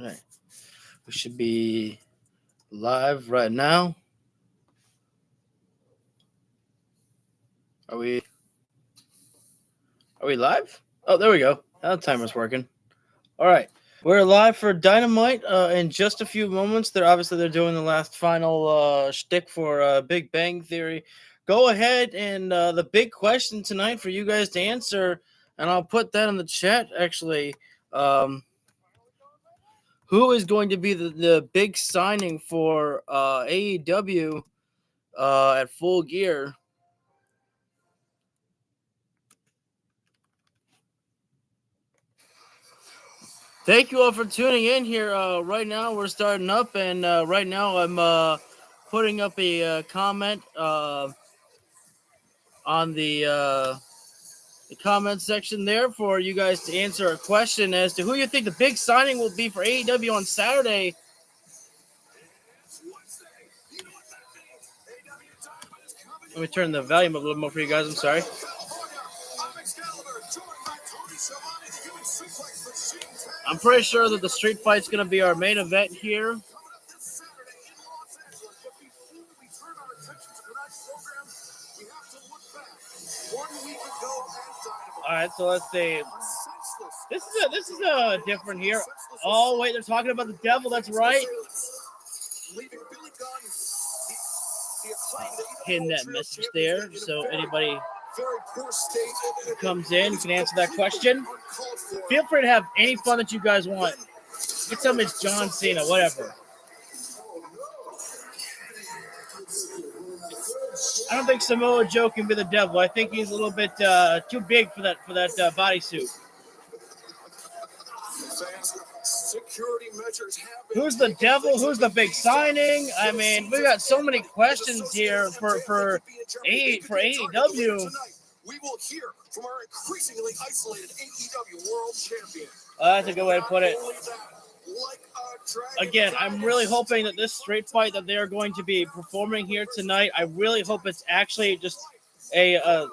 right. We should be live right now. Are we live? Oh, there we go. Now the timer's working. All right. We're live for Dynamite in just a few moments. They're doing the last final shtick for Big Bang Theory. Go ahead and the big question tonight for you guys to answer, and I'll put that in the chat actually. Who is going to be the big signing for AEW at Full Gear? Thank you all for tuning in here. Right now we're starting up, and right now I'm putting up a comment on the comment section there for you guys to answer a question as to who you think the big signing will be for AEW on Saturday. Let me turn the volume up a little more for you guys. I'm sorry. I'm pretty sure that the street fight's going to be our main event here. All right, so let's see. This is a different here. Oh wait, they're talking about the devil. That's right. Pin that message there, so anybody who comes in can answer that question. Feel free to have any fun that you guys want. You can tell me it's John Cena, whatever. I don't think Samoa Joe can be the devil. I think he's a little bit too big for that bodysuit. Who's the devil? Who's the big signing? I mean, we got so many questions here for AEW. We will hear from our increasingly isolated AEW World Champion. That's a good way to put it. Again, I'm really hoping that this street fight that they are going to be performing here tonight, I really hope it's actually just a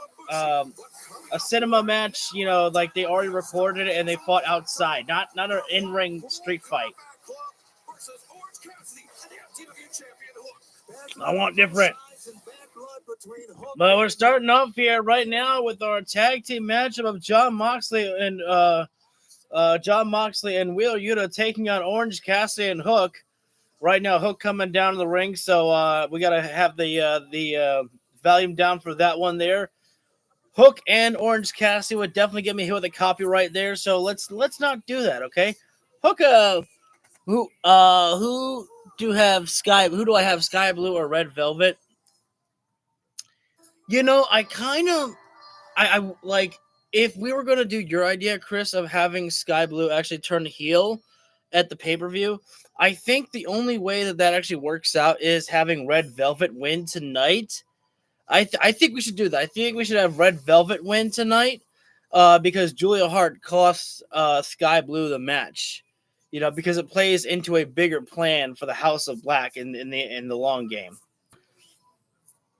cinema match, you know, like they already recorded it and they fought outside, not an in-ring street fight. I want different. But we're starting off here right now with our tag team matchup of Jon Moxley and Wheeler Yuta taking on Orange Cassidy and Hook. Right now, Hook coming down to the ring, so we gotta have the volume down for that one there. Hook and Orange Cassidy would definitely get me hit with a copyright there, so let's not do that, okay? Hook, who do I have, Sky Blue or Red Velvet? You know, I like, if we were going to do your idea, Chris, of having Sky Blue actually turn heel at the pay-per-view, I think the only way that actually works out is having Red Velvet win tonight. I think we should do that. I think we should have Red Velvet win tonight because Julia Hart costs Sky Blue the match, you know, because it plays into a bigger plan for the House of Black in the long game.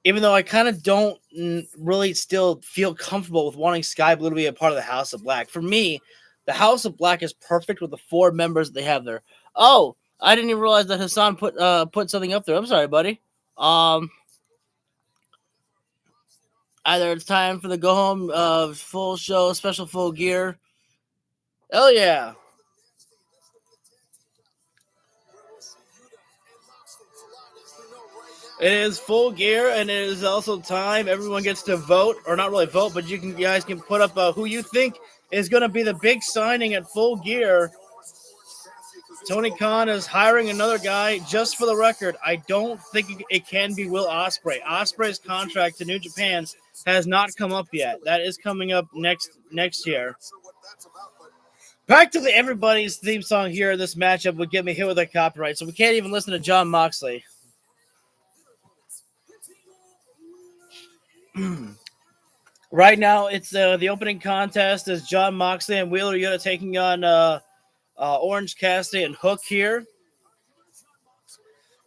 Even though I kind of don't really still feel comfortable with wanting Sky Blue to be a part of the House of Black. For me, the House of Black is perfect with the 4 members that they have there. Oh, I didn't even realize that Hassan put something up there. I'm sorry, buddy. Either it's time for the go home full show, special Full Gear. Hell yeah. It is Full Gear, and it is also time. Everyone gets to vote, or not really vote, but you guys can put up who you think is going to be the big signing at Full Gear. Tony Khan is hiring another guy. Just for the record, I don't think it can be Will Ospreay. Ospreay's contract to New Japan has not come up yet. That is coming up next year. Practically everybody's theme song here in this matchup would get me hit with a copyright, so we can't even listen to Jon Moxley. Right now, it's the opening contest is Jon Moxley and Wheeler Yuta taking on Orange Cassidy and Hook here.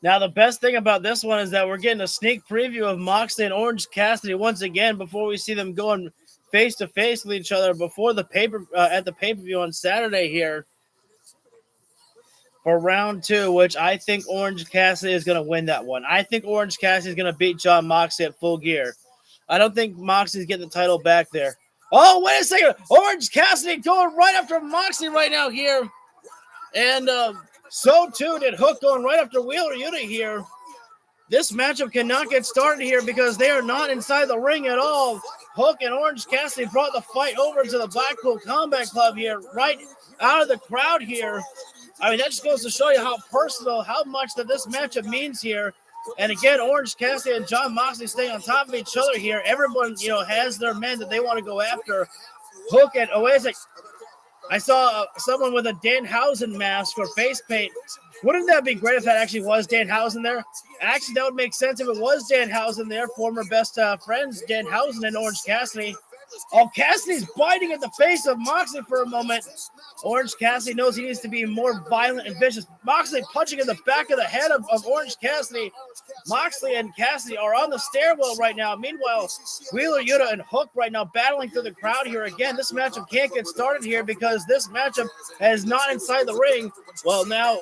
Now, the best thing about this one is that we're getting a sneak preview of Moxley and Orange Cassidy once again before we see them going face to face with each other before the at the pay-per-view on Saturday here. for round 2, which I think Orange Cassidy is going to win that one. I think Orange Cassidy is going to beat Jon Moxley at Full Gear. I don't think Moxley's getting the title back there. Oh, wait a second. Orange Cassidy going right after Moxley right now here. And so too did Hook going right after Wheeler Yuta here. This matchup cannot get started here because they are not inside the ring at all. Hook and Orange Cassidy brought the fight over to the Blackpool Combat Club here, right out of the crowd here. I mean, that just goes to show you how personal, how much that this matchup means here. And again, Orange Cassidy and Jon Moxley staying on top of each other here. Everyone, has their men that they want to go after. Hook and I saw someone with a Danhausen mask or face paint. Wouldn't that be great if that actually was Danhausen there? Actually, that would make sense if it was Danhausen there. Former best friends, Danhausen and Orange Cassidy. Oh, Cassidy's biting at the face of Moxley for a moment. Orange Cassidy knows he needs to be more violent and vicious. Moxley punching in the back of the head of Orange Cassidy. Moxley and Cassidy are on the stairwell right now. Meanwhile, Wheeler Yuta and Hook right now battling through the crowd here. Again, this matchup can't get started here because this matchup is not inside the ring. Well, now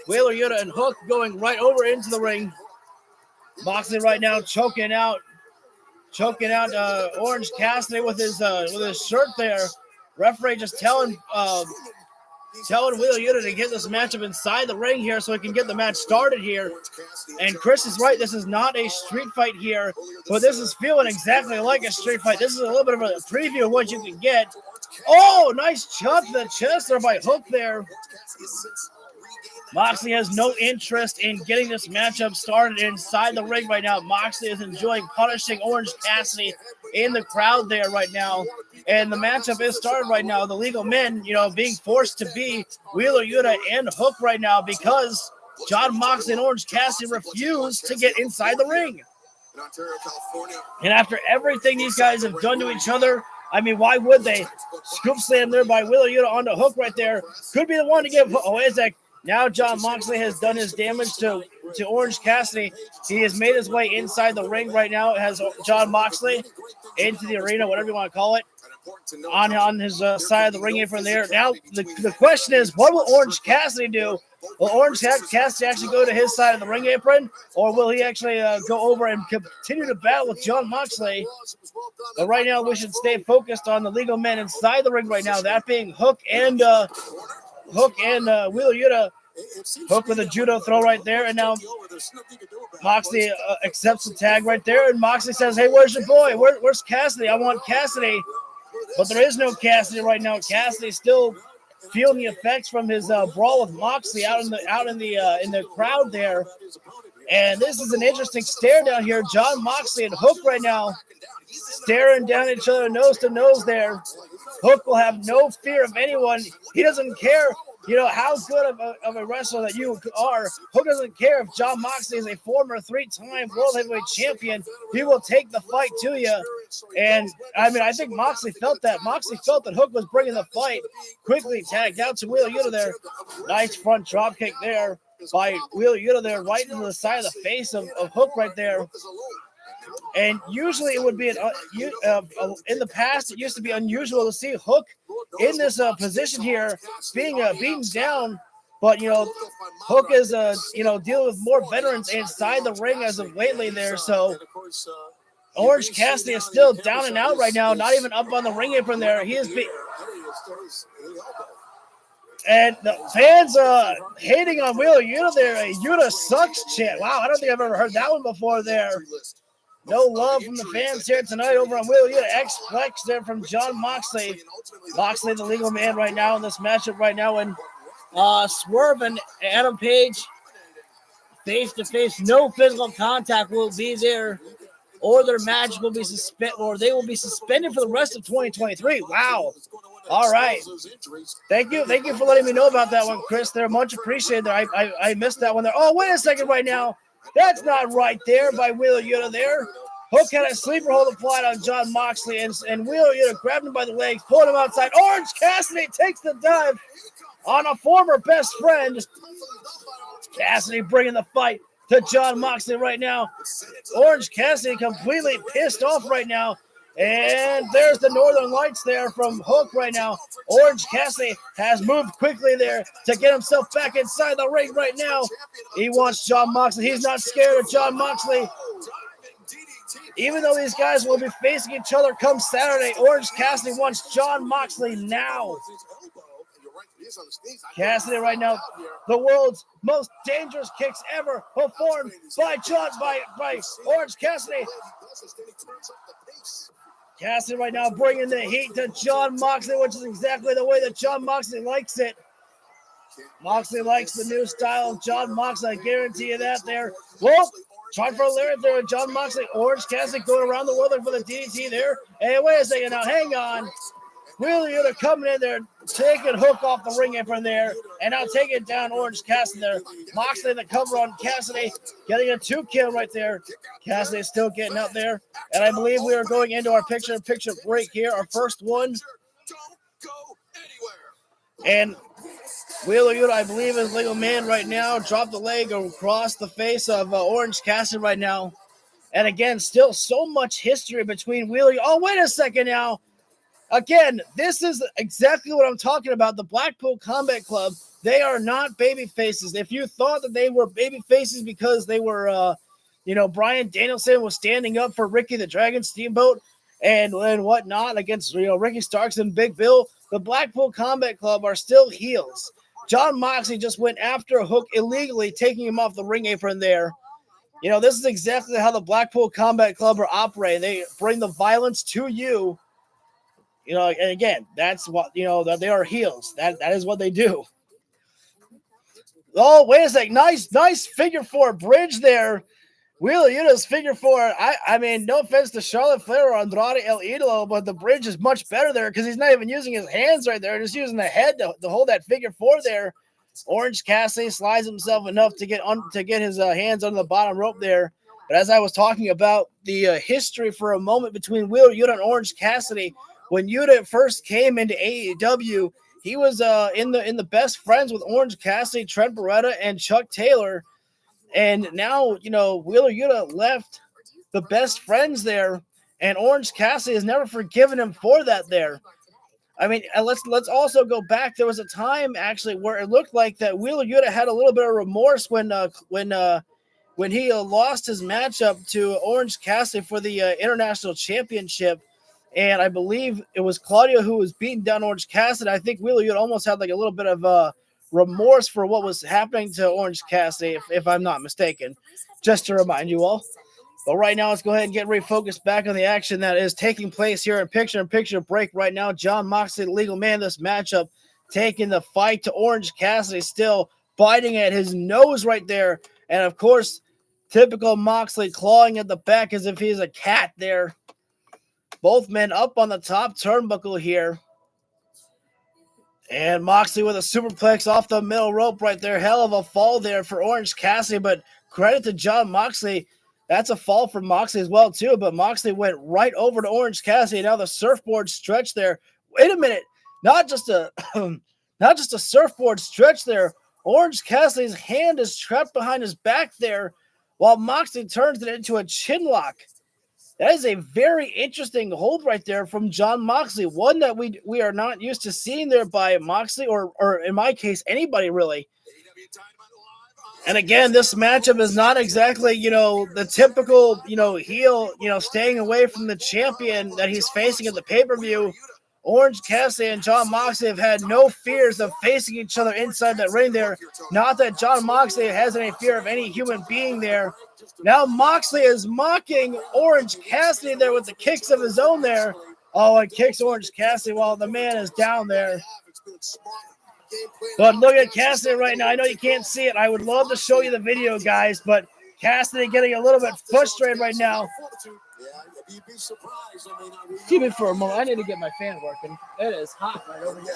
Wheeler Yuta and Hook going right over into the ring. Moxley right now choking out Orange Cassidy with his shirt there. Referee just telling Wheeler Yuta to get this matchup inside the ring here so he can get the match started here. And Chris is right. This is not a street fight here, but this is feeling exactly like a street fight. This is a little bit of a preview of what you can get. Oh, nice chop to the chest there by Hook there. Moxley has no interest in getting this matchup started inside the ring right now. Moxley is enjoying punishing Orange Cassidy in the crowd there right now. And the matchup is started right now. The legal men, being forced to be Wheeler Yuta and Hook right now because Jon Moxley and Orange Cassidy refuse to get inside the ring. And after everything these guys have done to each other, I mean, why would they? Scoop slam there by Wheeler Yuta onto Hook right there. Could be the one to give. Oh, wait a sec. Now Jon Moxley has done his damage to Orange Cassidy. He has made his way inside the ring right now. It has Jon Moxley into the arena, whatever you want to call it, on his side of the ring from there. Now the question is, what will Orange Cassidy do? Will Orange Cassidy actually go to his side of the ring apron, or will he actually go over and continue to battle with Jon Moxley? But right now, we should stay focused on the legal men inside the ring right now, that being Hook and Wheeler Yuta. Hook with a judo throw right there, and now Moxley accepts the tag right there, and Moxley says, hey, where's your boy? Where's Cassidy? I want Cassidy. But there is no Cassidy right now. Cassidy still feeling the effects from his brawl with Moxley out in the crowd there. And this is an interesting stare down here. Jon Moxley and Hook right now staring down at each other nose to nose there. Hook will have no fear of anyone. He doesn't care, how good of a wrestler that you are. Hook doesn't care if Jon Moxley is a former 3-time World Heavyweight Champion. He will take the fight to you. And, I mean, I think Moxley felt that. Moxley felt that Hook was bringing the fight. Quickly tagged out to Wheeler Yuta there. Nice front drop kick there by Wheeler Yuta there, right into the side of the face of Hook right there. And usually it would be in the past, it used to be unusual to see Hook in this position here, being beaten down. But, Hook is, dealing with more veterans inside the ring as of lately there. So Orange Cassidy is still down and out right now, not even up on the ring apron there. He is and the fans hating on Wheeler Yuta there. A Yuta sucks chant. Wow, I don't think I've ever heard that one before there. No love from the fans here tonight over on Wheeler Yuta. X-Flex there from Jon Moxley. Moxley, the legal man right now in this matchup right now. And Swerve and Adam Page face-to-face. No physical contact will be there. Or their match will be they will be suspended for the rest of 2023. Wow. All right. Thank you for letting me know about that one, Chris. They're much appreciated there. I missed that one there. Oh, wait a second right now. That's not right there by Wheeler Yuta there. Hook had a sleeper hold applied on Jon Moxley, and Wheeler Yuta grabbed him by the legs, pulled him outside. Orange Cassidy takes the dive on a former best friend. Cassidy bringing the fight to Jon Moxley right now. Orange Cassidy completely pissed off right now. And there's the Northern Lights there from Hook right now. Orange Cassidy has moved quickly there to get himself back inside the ring right now. He wants Jon Moxley. He's not scared of Jon Moxley. Even though these guys will be facing each other come Saturday, Orange Cassidy wants Jon Moxley now. Cassidy right now, the world's most dangerous kicks ever performed by Orange Cassidy. Cassidy right now bringing the heat to Jon Moxley, which is exactly the way that Jon Moxley likes it. Moxley likes the new style of Jon Moxley. I guarantee you that there. Whoa! Trying for a lyric there with Jon Moxley. Orange Cassidy going around the world for the DDT there. Hey, wait a second now. Hang on. Wheeler Yuta coming in there, taking Hook off the ring apron there, and now taking down Orange Cassidy there. Moxley in the cover on Cassidy, getting a 2-kill right there. Cassidy still getting out there, and I believe we are going into our picture-in-picture break here, our first one. And Wheeler Yuta, I believe, is legal man right now. Dropped the leg across the face of Orange Cassidy right now. And again, still so much history between Wheeler Yuta. Oh, wait a second now. Again, this is exactly what I'm talking about. The Blackpool Combat Club, they are not baby faces. If you thought that they were baby faces because they were, Bryan Danielson was standing up for Ricky the Dragon Steamboat and whatnot against, Ricky Starks and Big Bill, the Blackpool Combat Club are still heels. Jon Moxley just went after Hook illegally, taking him off the ring apron there. This is exactly how the Blackpool Combat Club are operating. They bring the violence to you. And again, that's what, that they are heels. That is what they do. Oh, wait a sec. Nice figure 4 bridge there. Wheeler Yuta's figure 4. I mean, no offense to Charlotte Flair or Andrade El Idolo, but the bridge is much better there because he's not even using his hands right there. Just using the head to hold that figure 4 there. Orange Cassidy slides himself enough to get his hands under the bottom rope there. But as I was talking about the history for a moment between Wheeler Yuta and Orange Cassidy, when Yuta first came into AEW, he was in the best friends with Orange Cassidy, Trent Beretta, and Chuck Taylor. And now, Wheeler Yuta left the best friends there, and Orange Cassidy has never forgiven him for that there. I mean, let's also go back. There was a time actually where it looked like that Wheeler Yuta had a little bit of remorse when he lost his matchup to Orange Cassidy for the International Championship. And I believe it was Claudio who was beating down Orange Cassidy. I think Wheeler Yuta almost had like a little bit of remorse for what was happening to Orange Cassidy, if I'm not mistaken, just to remind you all. But right now, let's go ahead and get refocused back on the action that is taking place here in picture-in-picture break right now. Jon Moxley, the legal man, this matchup, taking the fight to Orange Cassidy, still biting at his nose right there. And, of course, typical Moxley clawing at the back as if he's a cat there. Both men up on the top turnbuckle here. And Moxley with a superplex off the middle rope right there. Hell of a fall there for Orange Cassidy, but credit to Jon Moxley. That's a fall for Moxley as well, too. But Moxley went right over to Orange Cassidy. Now the surfboard stretch there. Wait a minute. Not just a surfboard stretch there. Orange Cassidy's hand is trapped behind his back there while Moxley turns it into a chin lock. That is a very interesting hold right there from Jon Moxley. One that we are not used to seeing there by Moxley or in my case, anybody really. And again, this matchup is not exactly, the typical, heel, staying away from the champion that he's facing at the pay-per-view. Orange Cassidy and Jon Moxley have had no fears of facing each other inside that ring there. Not that Jon Moxley has any fear of any human being there. Now Moxley is mocking Orange Cassidy there with the kicks of his own there. Oh, and kicks Orange Cassidy while the man is down there. But look at Cassidy right now. I know you can't see it. I would love to show you the video, guys, but Cassidy getting a little bit frustrated right now. Give me for a moment. I need to get my fan working. It is hot right over here.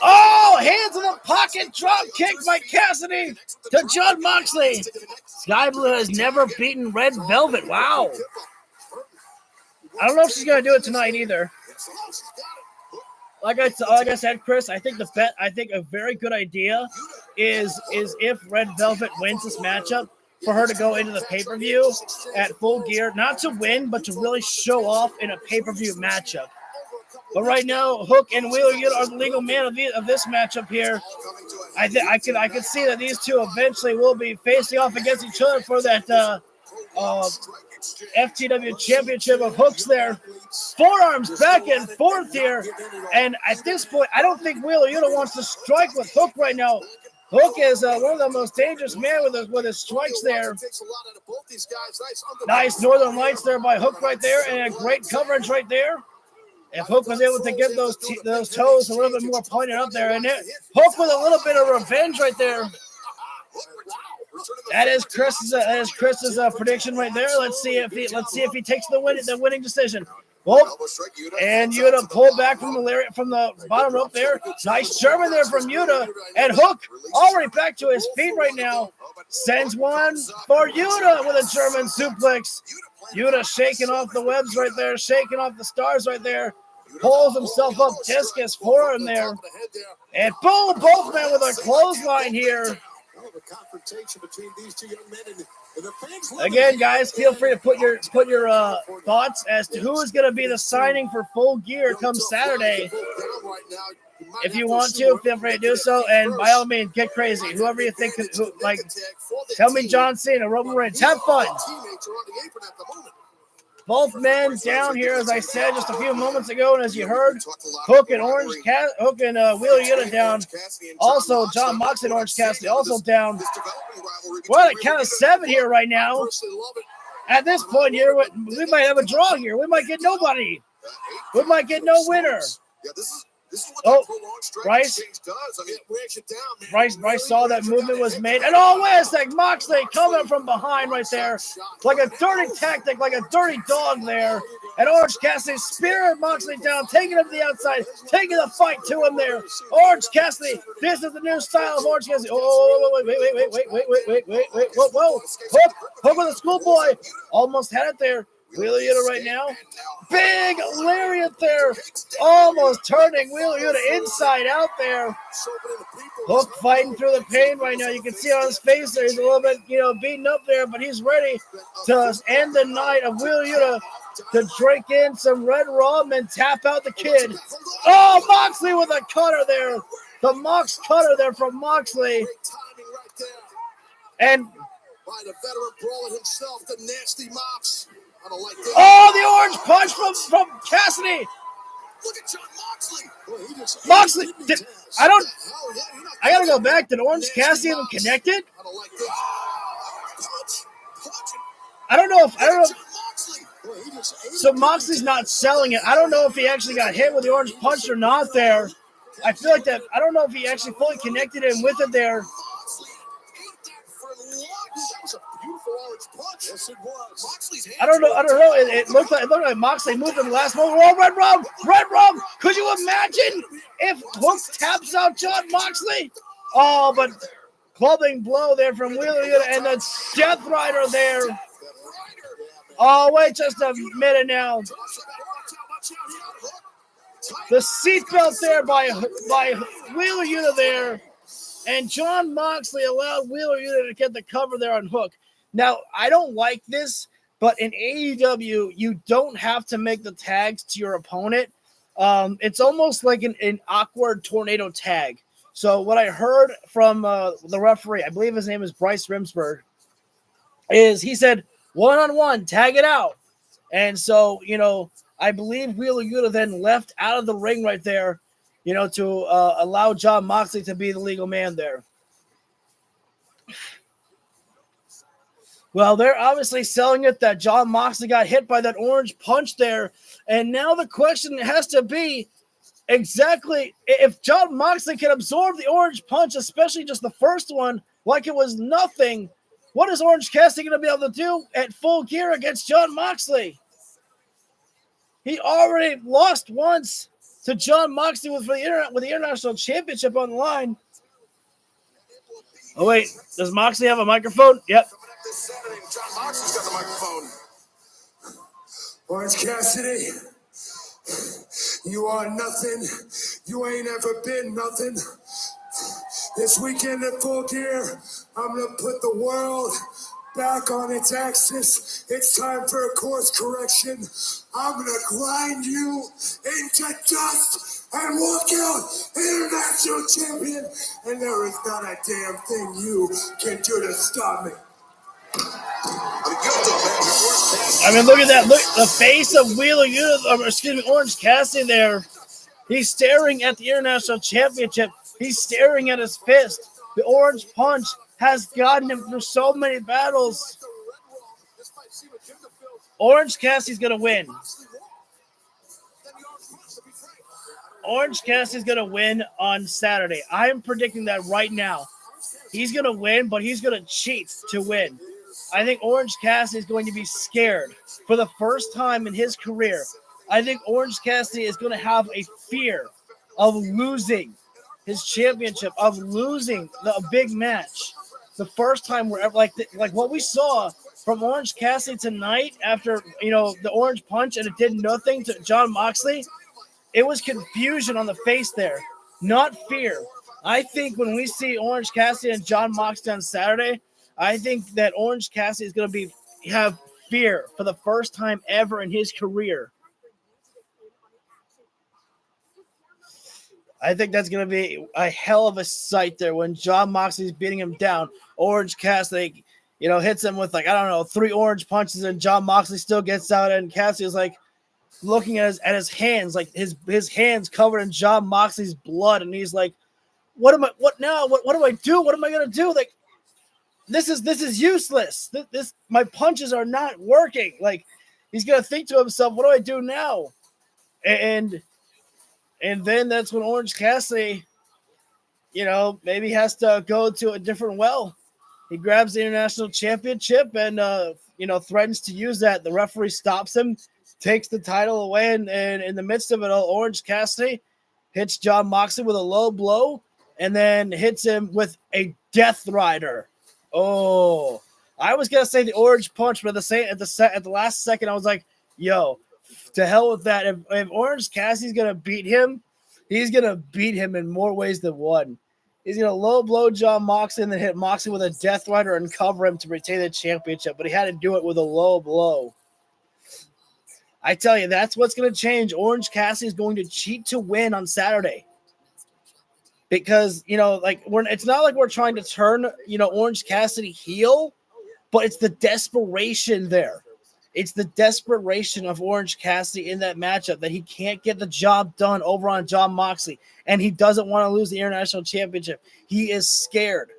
Oh, hands in the pocket, drop kick by Cassidy to Jon Moxley. Sky Blue has never beaten Red Velvet. Wow. I don't know if she's going to do it tonight either. Like I said, Chris, I think a very good idea is if Red Velvet wins this matchup, for her to go into the pay-per-view at Full Gear, not to win, but to really show off in a pay-per-view matchup. But right now, Hook and Wheeler Yuta are the legal man of this matchup here. I could see that these two eventually will be facing off against each other for that FTW Championship of Hooks there. Forearms back and forth here. And at this point, I don't think Wheeler Yuta wants to strike with Hook right now. Hook is one of the most dangerous men with his strikes there. Nice Northern Lights there by Hook right there, and a great coverage right there. If Hook was able to get those toes a little bit more pointed up there, and Hook with a little bit of revenge right there. That is Chris's prediction right there. Let's see if he takes the winning decision. Well, and Yuta pulled back from the bottom rope there. Nice German there from Yuta, and Hook already back to his feet right now. Sends one for Yuta with a German suplex. Yuta shaking off the webs right there, shaking off the stars right there. Pulls himself up, discus for him there. And boom, both men with a clothesline here. Again, guys, feel free to put your thoughts as to who is going to be the signing for Full Gear come Saturday. If you want to, feel free to do so, and by all means, get crazy. Whoever you think, tell me John Cena, Roman Reigns, have fun. Both men down here, as I said just a few moments ago, and as you heard, Hook and Wheeler Yuta down. Also, John Moxley and Orange Cassidy also down. We're at a count of 7 here right now. At this point here, we might have a draw here. We might get nobody. We might get no winner. Bryce saw that movement was made. And wait a sec, Moxley coming from behind right there. Like a dirty tactic, like a dirty dog there. And Orange Cassidy spearing Moxley down, taking him to the outside, taking the fight to him there. Orange Cassidy, this is the new style of Orange Cassidy. Wait. Whoa. Hook with a schoolboy. Almost had it there. Wheeler Yuta right now. Big lariat there. Almost turning Wheeler Yuta inside out there. Hook fighting through the pain right now. You can see on his face there. He's a little bit, beaten up there, but he's ready to end the night of Wheeler Yuta to drink in some red rum and tap out the kid. Oh, Moxley with a cutter there. The Mox cutter there from Moxley. And by the veteran brawler himself, the nasty Mox. The orange punch from Cassidy. Look at John Moxley. I gotta go back. Did Orange Cassidy even connect it? I don't know. So Moxley's not selling it. I don't know if he actually got hit with the orange punch or not there. I feel like that. I don't know if he actually fully connected him with it there. I don't know. It looked like Moxley moved in the last moment. Oh, Red Rum. Could you imagine if Hook taps out John Moxley? Oh, but clubbing blow there from Wheeler Yuta and the Death Rider there. Oh, wait just a minute now. The seatbelt there by Wheeler Yuta there. And John Moxley allowed Wheeler Yuta to get the cover there on Hook. Now, I don't like this, but in AEW, you don't have to make the tags to your opponent. It's almost like an awkward tornado tag. So what I heard from the referee, I believe his name is Bryce Rimsberg, is he said, one-on-one, tag it out. And so, I believe Wheeler Yuta then left out of the ring right there, to allow John Moxley to be the legal man there. Well, they're obviously selling it that John Moxley got hit by that orange punch there. And now the question has to be exactly if John Moxley can absorb the orange punch, especially just the first one, like it was nothing, what is Orange Cassidy going to be able to do at Full Gear against John Moxley? He already lost once to John Moxley with the International Championship on the line. Oh, wait. Does Moxley have a microphone? Yep. John Moxley's got the microphone. Orange Cassidy, you are nothing. You ain't ever been nothing. This weekend at Full Gear, I'm going to put the world back on its axis. It's time for a course correction. I'm going to grind you into dust and walk out international champion. And there is not a damn thing you can do to stop me. I mean, look at that. Look, the face of Orange Cassidy there. He's staring at the International Championship. He's staring at his fist. The orange punch has gotten him through so many battles. Orange Cassidy's going to win. Orange Cassidy's going to win on Saturday. I am predicting that right now. He's going to win, but he's going to cheat to win. I think Orange Cassidy is going to be scared for the first time in his career. I think Orange Cassidy is going to have a fear of losing his championship, of losing a big match. The first time we're ever like what we saw from Orange Cassidy tonight after the orange punch and it did nothing to Jon Moxley. It was confusion on the face there, not fear. I think when we see Orange Cassidy and Jon Moxley on Saturday, I think that Orange Cassidy is going to have fear for the first time ever in his career. I think that's going to be a hell of a sight there when Jon Moxley's beating him down. Orange Cassidy, hits him with 3 orange punches, and Jon Moxley still gets out, and Cassidy is looking at his hands, his hands covered in Jon Moxley's blood, and he's like, what now? What do I do? What am I going to do? This is useless. This my punches are not working. He's going to think to himself, what do I do now? And then that's when Orange Cassidy, maybe has to go to a different well. He grabs the International Championship and, threatens to use that. The referee stops him, takes the title away, and in the midst of it all, Orange Cassidy hits Jon Moxley with a low blow and then hits him with a Death Rider. Oh, I was going to say the orange punch, but at the last second, I was like, yo, to hell with that. If Orange Cassidy's going to beat him, he's going to beat him in more ways than one. He's going to low blow Jon Moxley and then hit Moxley with a Death Rider and cover him to retain the championship, but he had to do it with a low blow. I tell you, that's what's going to change. Orange Cassidy is going to cheat to win on Saturday. Because, it's not like we're trying to turn, Orange Cassidy heel, but it's the desperation there. It's the desperation of Orange Cassidy in that matchup that he can't get the job done over on Jon Moxley, and he doesn't want to lose the International Championship. He is scared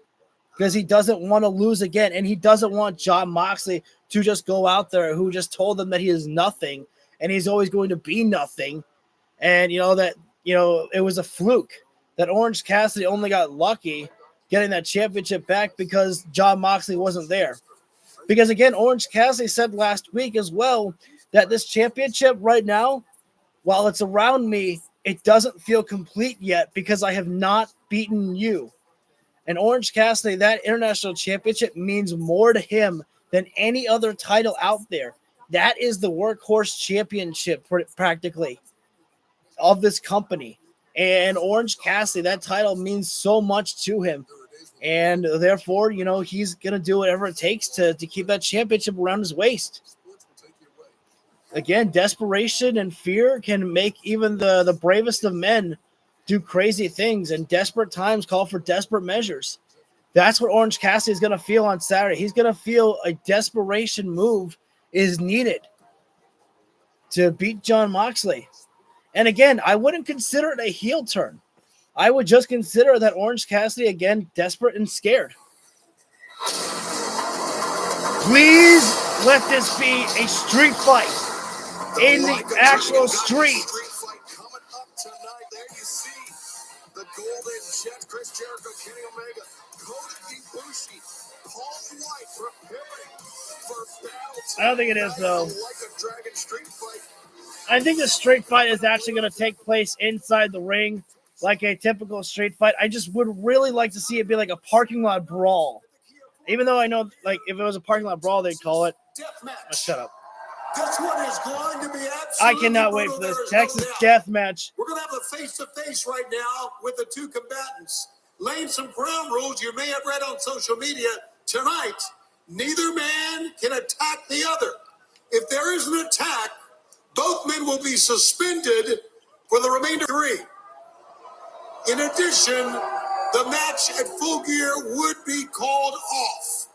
because he doesn't want to lose again, and he doesn't want Jon Moxley to just go out there who just told him that he is nothing, and he's always going to be nothing, and it was a fluke that Orange Cassidy only got lucky getting that championship back because Jon Moxley wasn't there. Because, again, Orange Cassidy said last week as well that this championship right now, while it's around me, it doesn't feel complete yet because I have not beaten you. And Orange Cassidy, that international championship means more to him than any other title out there. That is the workhorse championship practically of this company. And Orange Cassidy, that title means so much to him. And therefore, he's going to do whatever it takes to keep that championship around his waist. Again, desperation and fear can make even the bravest of men do crazy things, and desperate times call for desperate measures. That's what Orange Cassidy is going to feel on Saturday. He's going to feel a desperation move is needed to beat Jon Moxley. And again, I wouldn't consider it a heel turn. I would just consider that Orange Cassidy, again, desperate and scared. Please let this be a street fight in the actual street. Coming up tonight, there you see the Golden Jet, Chris Jericho, Kenny Omega, Kota Ibushi, Paul White preparing for battle. I don't think it is, though. Like a dragon street fight. I think the street fight is actually going to take place inside the ring, like a typical street fight. I just would really like to see it be like a parking lot brawl. Even though I know, if it was a parking lot brawl, they'd call it. Oh, shut up. This one is going to be absolutely I cannot wait for this Texas death match. We're going to have a face-to-face right now with the two combatants. laying some ground rules you may have read on social media tonight. Neither man can attack the other. If there is an attack, both men will be suspended for the remainder of 3. In addition, the match at Full Gear would be called off.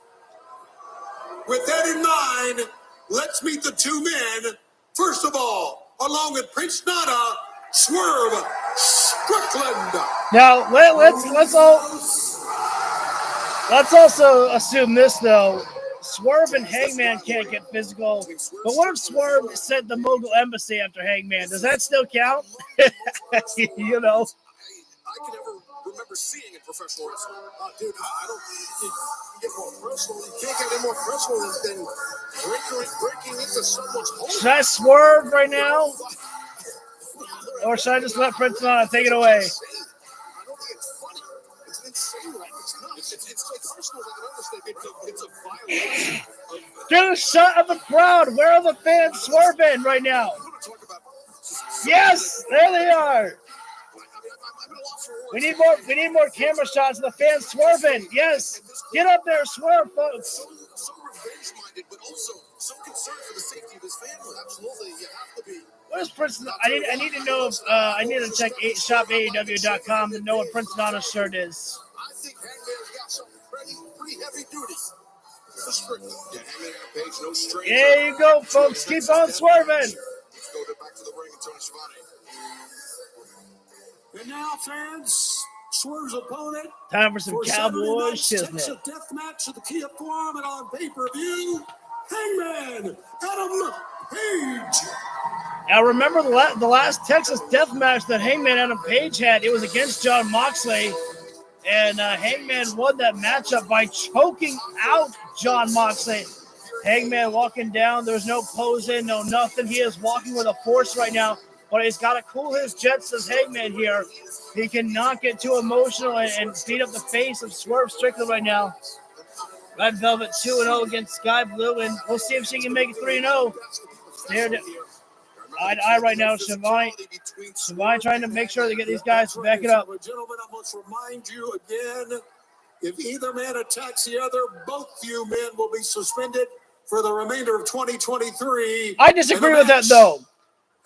With that in mind, let's meet the 2 men. First of all, along with Prince Nana, Swerve Strickland. Now let's also assume this though. Swerve and Hangman can't get physical, but what if Swerve sent the Mogul Embassy after Hangman? Does that still count? You know. I can never remember seeing in professional wrestling. Dude, I don't. You get more personal. You can't get any more personal than breaking into someone's home. Should I swerve right now? Or should I just let Prince Nana take it away? I don't think it's funny. It's insane right now. It's so personal. I can understand. It's a violation. Get a shot of the crowd. Where are the fans swerving right now? Yes, there they are. We need more camera shots of the fans swerving. Yes, get up there, swerve, folks. So revenge-minded, but also so concerned for the safety of his family. Absolutely, you have to be. What is Prince? I need to know if I need to check shopaew.com to know what Prince Nana's shirt is. I think Hangman's got something pretty heavy duty. No stranger. There you go, folks. Keep on swerving. Let's go back to the ring and Tony Schiavone. And now, fans, Swerve's opponent. Time for some Cowboy shiznit. Texas death match at the Kia Forum and on pay-per-view. Hangman Adam Page. Now remember the last Texas death match that Hangman Adam Page had. It was against Jon Moxley, and Hangman won that matchup by choking out Jon Moxley. Hangman walking down. There's no posing, no nothing. He is walking with a force right now. But he's got to cool his jets as Hangman here. He cannot get too emotional and beat up the face of Swerve Strickland right now. Red Velvet 2-0 against Sky Blue, and we'll see if she can make it 3-0. Stared eye to eye right now. Schiavone trying to make sure they get these guys to back it up. Gentlemen, I must remind you again, if either man attacks the other, both you men will be suspended for the remainder of 2023. I disagree with that, though.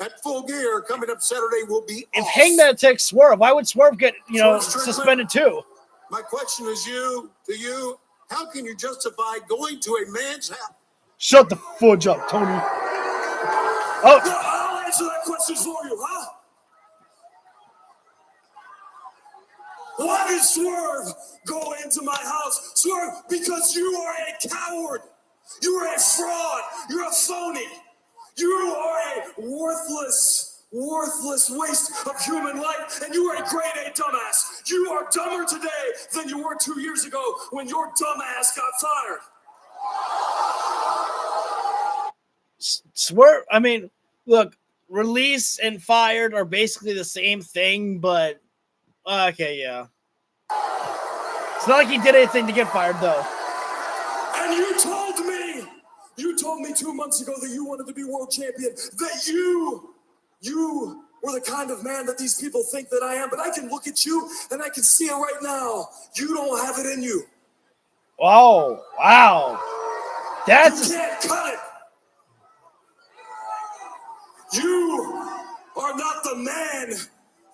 At Full Gear coming up Saturday will be if off. Hangman attacks Swerve, why would Swerve get suspended too? My question is to you, how can you justify going to a man's house? Shut the fudge up, Tony. Oh, I'll answer that question for you, huh? Why did Swerve go into my house? Swerve, because you are a coward. You are a fraud. You're a phony. You are a worthless waste of human life, and you are a grade A dumbass. You are dumber today than you were 2 years ago when your dumbass got fired. Swerve, I mean, look, release and fired are basically the same thing, but okay, yeah. It's not like he did anything to get fired, though. And you told me 2 months ago that you wanted to be world champion, that you were the kind of man that these people think that I am, but I can look at you and I can see it right now. You don't have it in you. Oh, wow. You can't cut it. You are not the man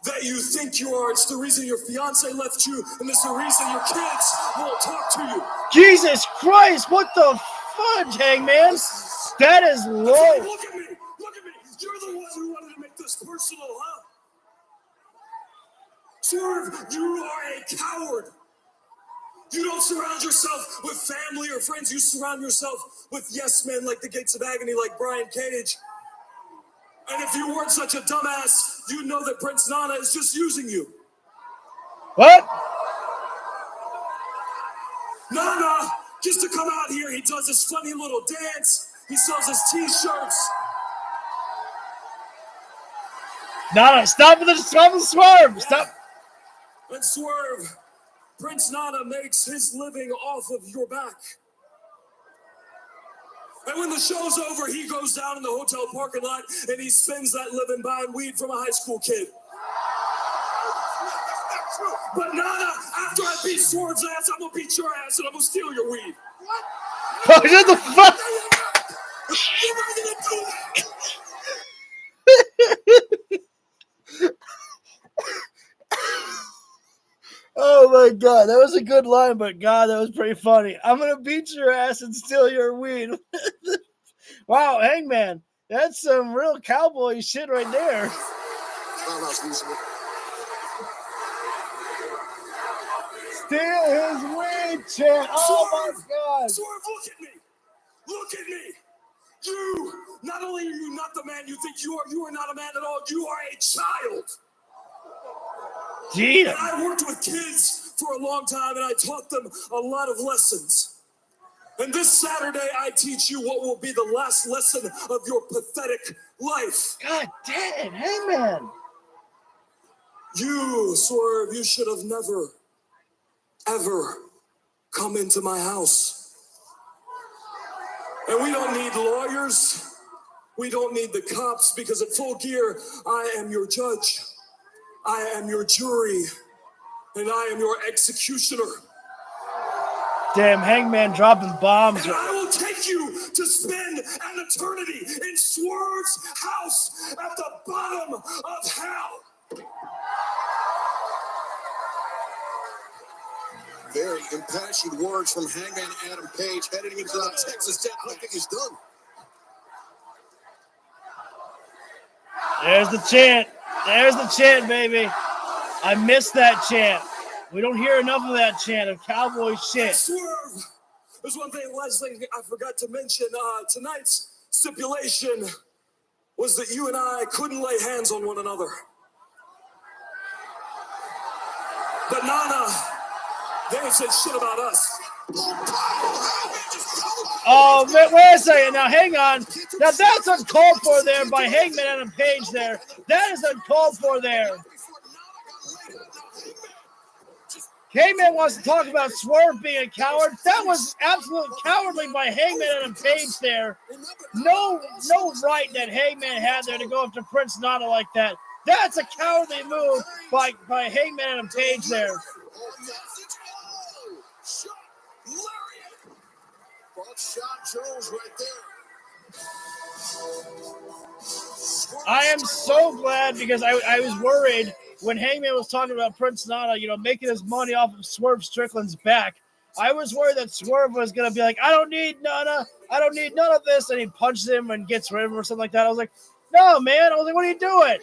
that you think you are. It's the reason your fiance left you, and it's the reason your kids won't talk to you. Jesus Christ, what the fudge, Hangman? That is low. Look at me. You're the one who wanted to make this personal, huh? Swerve, you are a coward. You don't surround yourself with family or friends. You surround yourself with yes men like the Gates of Agony, like Brian Cage. And if you weren't such a dumbass, you'd know that Prince Nana is just using you. What? Nana, just to come out here, he does this funny little dance. He sells his T-shirts. Nana, stop with the Swerve. Yeah. Stop. And Swerve, Prince Nana makes his living off of your back. And when the show's over, he goes down in the hotel parking lot and he spends that living buying weed from a high school kid. But Nana, after I beat Swerve's ass, I'm gonna beat your ass and I'm gonna steal your weed. What? Oh, shut the fuck. You're not gonna do that. Oh my god, that was a good line, but god, that was pretty funny. I'm gonna beat your ass and steal your weed. Wow, Hangman, that's some real cowboy shit right there. Steal his weed, chant. Oh my god. Swerve, look at me. Look at me. You, not only are you not the man you think you are not a man at all, you are a child. Damn. And I worked with kids for a long time and I taught them a lot of lessons. And this Saturday, I teach you what will be the last lesson of your pathetic life. God damn, Hangman. You, Swerve, you should have never, ever come into my house. And we don't need lawyers. We don't need the cops because at Full Gear, I am your judge. I am your jury. And I am your executioner. Damn, Hangman dropping bombs. And I will take you to spend an eternity in Swerve's house at the bottom of hell. Very impassioned words from Hangman Adam Page heading into the Texas Tech. I think he's done. There's the chant. There's the chant, baby. I missed that chant. We don't hear enough of that chant of cowboy shit. Swerve. There's one thing, Leslie, I forgot to mention. Tonight's stipulation was that you and I couldn't lay hands on one another. But Nana, they ain't said shit about us. Oh, wait a second. Now, hang on. Now, that's uncalled for there by Hangman Adam Page there. That is uncalled for there. Hangman wants to talk about Swerve being a coward. That was absolutely cowardly by Hangman Adam Page there. No right that Hangman had there to go after Prince Nana like that. That's a cowardly move by Hangman Adam Page there. I am so glad because I was worried when Hangman was talking about Prince Nana, making his money off of Swerve Strickland's back. I was worried that Swerve was going to be like, I don't need Nana. I don't need none of this. And he punches him and gets rid of him or something like that. I was like, no, man. I was like, what are you doing?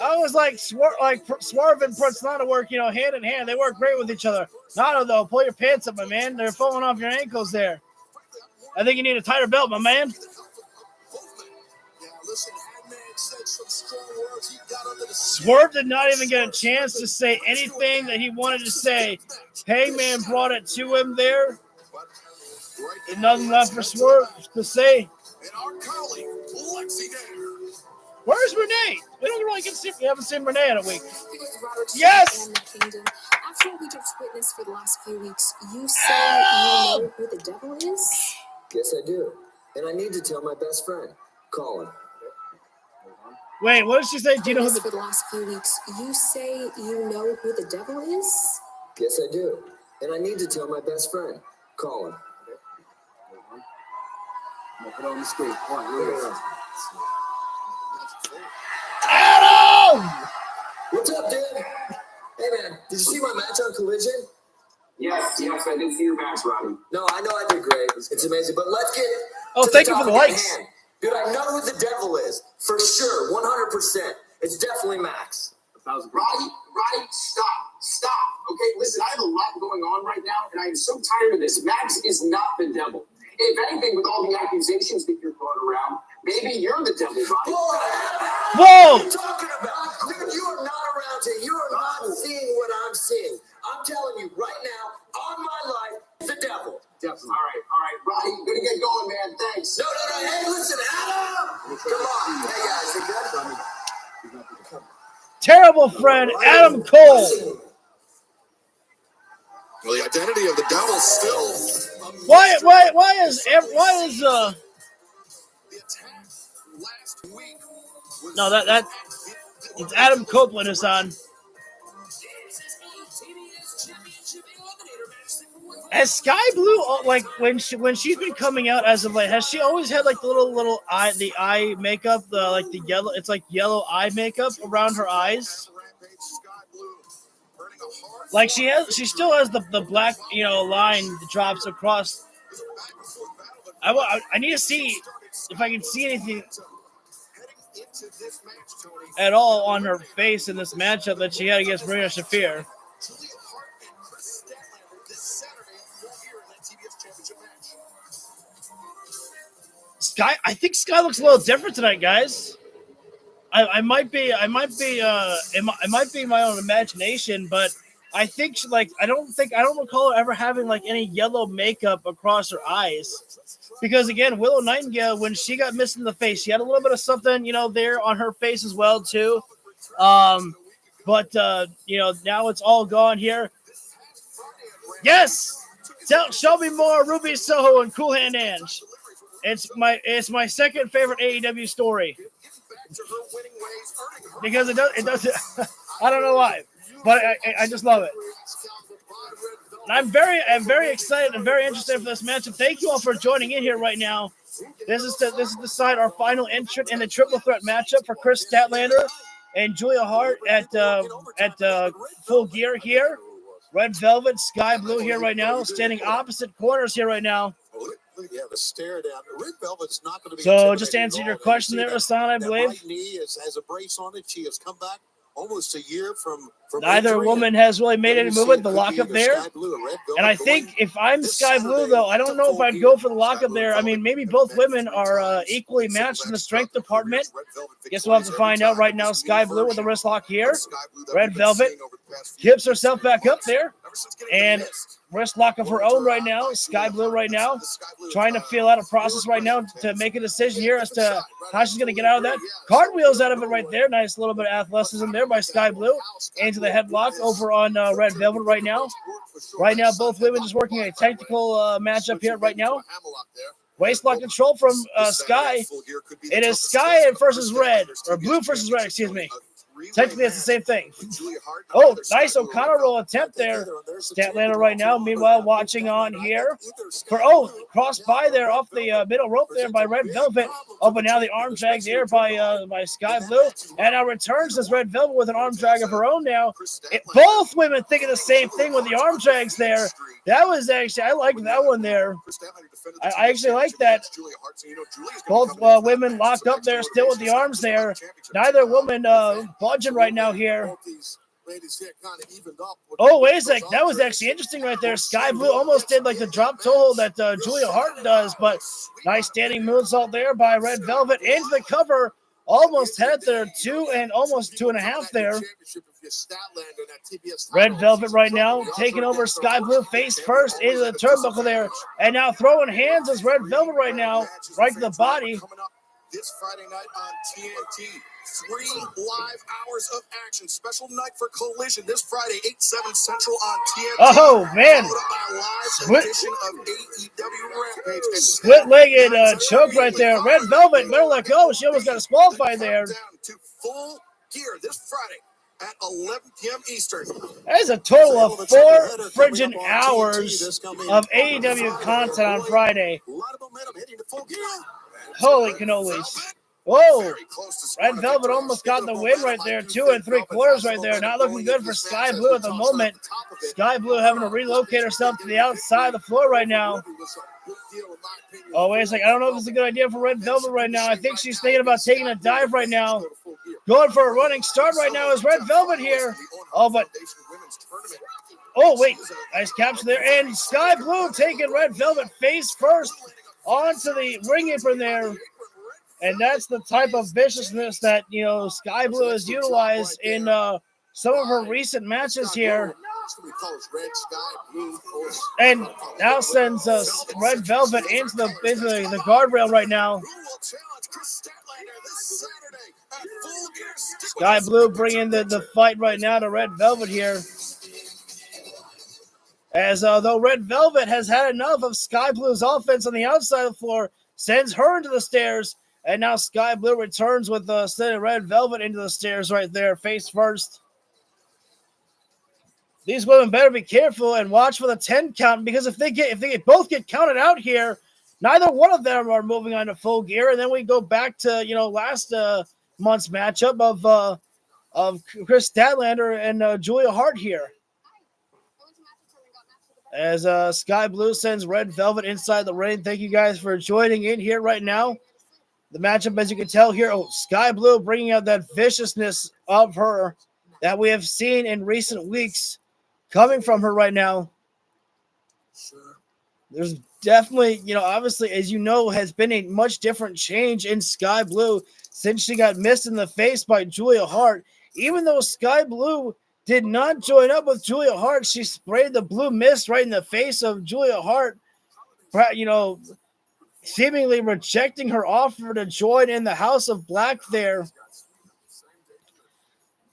I was like, Swerve and Prince Nana work, hand in hand. They work great with each other. Nana, though, pull your pants up, my man. They're falling off your ankles there. I think you need a tighter belt, my man. Swerve did not even get a chance to say anything that he wanted to say. Hangman brought it to him there. There's nothing left for Swerve to say. Where's Renee? We don't really get to see. We haven't seen Renee in a week. Yes. After what we just witnessed for the last few weeks, you say you know who the devil is? Yes, I do. And I need to tell my best friend, Colin. Wait, what did she say? Do you know who for the last few weeks, you say you know who the devil is? Yes, I do. And I need to tell my best friend, Colin. Put on the screen. Adam! What's up, dude? Hey, man, did you see my match on Collision? Yes, I did see your match, Roddy. No, I know I did great. It's amazing. But let's get Oh, to thank the you for the topic at likes. hand. Dude, I know who the devil is. For sure, 100%. It's definitely Max. Roddy, stop. Okay, listen, I have a lot going on right now, and I am so tired of this. Max is not the devil. If anything, with all the accusations that you're throwing around, maybe you're the devil, Roddy. Whoa! What are you talking about? Dude, you are not around here. You are not seeing what I'm seeing. I'm telling you right now, on my life, the devil. Definitely. All right, Roddy, gonna get going, man. Thanks. No. Hey, listen, Adam! Come on. Hey, guys, you good? Terrible friend, Adam Cole. Well, the identity of the devil still. Why is no that it's Adam Copeland is on. Has Sky Blue, like when she's been coming out as of late, has she always had like the little eye makeup, the like the yellow, it's like yellow eye makeup around her eyes? Like she still has the black line that drops across. I need to see if I can see anything at all on her face in this matchup that she had against Marina Shafir. Sky, I think Sky looks a little different tonight, guys. I might be my own imagination, but I think I don't recall her ever having like any yellow makeup across her eyes. Because again, Willow Nightingale, when she got missed in the face, she had a little bit of something, there on her face as well too. But now it's all gone here. Yes, show me more Ruby Soho and Cool Hand Ange. It's my second favorite AEW story. Because it does I don't know why, but I just love it. And I'm very excited and very interested for this matchup. Thank you all for joining in here right now. This is to decide our final entrant in the triple threat matchup for Chris Statlander and Julia Hart at Full Gear here. Red Velvet, Sky Blue here right now, standing opposite corners here right now. Yeah, the stare down. Red Velvet's not going to be. So just answer your question there, Hassan, I believe. Right knee has a brace on it. She has come back almost a year from neither woman has really made any movement. The lockup there, and I think if I'm Sky Blue, though, I don't know if I'd go for the lockup there. I mean, maybe both women are equally matched in the strength department. Guess we'll have to find out right now. Sky Blue with the wrist lock here. Red Velvet gives herself back up there, and wrist lock of her own right now. Sky Blue right now trying to feel out a process right now to make a decision here as to how she's going to get out of that. Cartwheels out of it right there. Nice little bit of athleticism there by Sky Blue. Into the headlock over on Red Velvet right now. Right now, both women just working a technical matchup here right now. Waist lock control from Sky. It is Sky versus Red, or Blue versus Red, excuse me. Technically, it's the same thing. Oh, nice O'Connor roll attempt there. Statlander right now, meanwhile, watching on here. Cross by there off the middle rope there by Red Velvet. Oh, but now the arm drag there by Sky Blue. And now returns this Red Velvet with an arm drag of her own now. Both women thinking the same thing with the arm drags there. That was actually, I liked that one there. I actually like that. Both women locked up there still with the arms there. Neither woman budging right now here. Oh, wait a sec. That was actually interesting right there. Sky Blue almost did like the drop toe hold that Julia Hart does, but nice standing moonsault there by Red Velvet into the cover. Almost had there 2 and almost 2.5 there. Red Velvet right now taking over Sky Blue face first into the turnbuckle there, and now throwing hands as Red Velvet right now, right to the body. This Friday night on TNT. 3 live hours of action. Special night for Collision this Friday, 8/7 Central on TNT. Oh, man. Split-legged choke right there. Red Velvet better let go. She almost got disqualified there. To Full Gear this Friday at 11 p.m. Eastern. That is a total of 4 friggin' hours of AEW content on Friday. A lot of momentum heading to Full Gear. Holy cannolis. Whoa. Red Velvet almost got the win right there. 2 3/4 right there. Not looking good for Sky Blue at the moment. Sky Blue having to relocate herself to the outside of the floor right now. Oh, wait a second. I don't know if it's a good idea for Red Velvet right now. I think she's thinking about taking a dive right now. Going for a running start right now is Red Velvet here. Oh, but... Oh, wait. Nice capture there. And Sky Blue taking Red Velvet face first onto the ring apron there. And that's the type of viciousness that, Sky Blue has utilized in some of her recent matches here. And now sends Red Velvet into the guardrail right now. Sky Blue bringing the fight right now to Red Velvet here. As though Red Velvet has had enough of Sky Blue's offense on the outside of the floor, sends her into the stairs. And now Sky Blue returns with sending Red Velvet into the stairs right there, face first. these women better be careful and watch for the 10 count, because if they both get counted out here, neither one of them are moving on to Full Gear, and then we go back to last month's matchup of Chris Statlander and Julia Hart here. As Sky Blue sends Red Velvet inside the ring. Thank you guys for joining in here right now. The matchup, as you can tell here, Sky Blue bringing out that viciousness of her that we have seen in recent weeks coming from her right now. There's definitely, obviously, as you know, has been a much different change in Sky Blue since she got missed in the face by Julia Hart. Even though Sky Blue did not join up with Julia Hart, she sprayed the blue mist right in the face of Julia Hart, seemingly rejecting her offer to join in the House of Black there.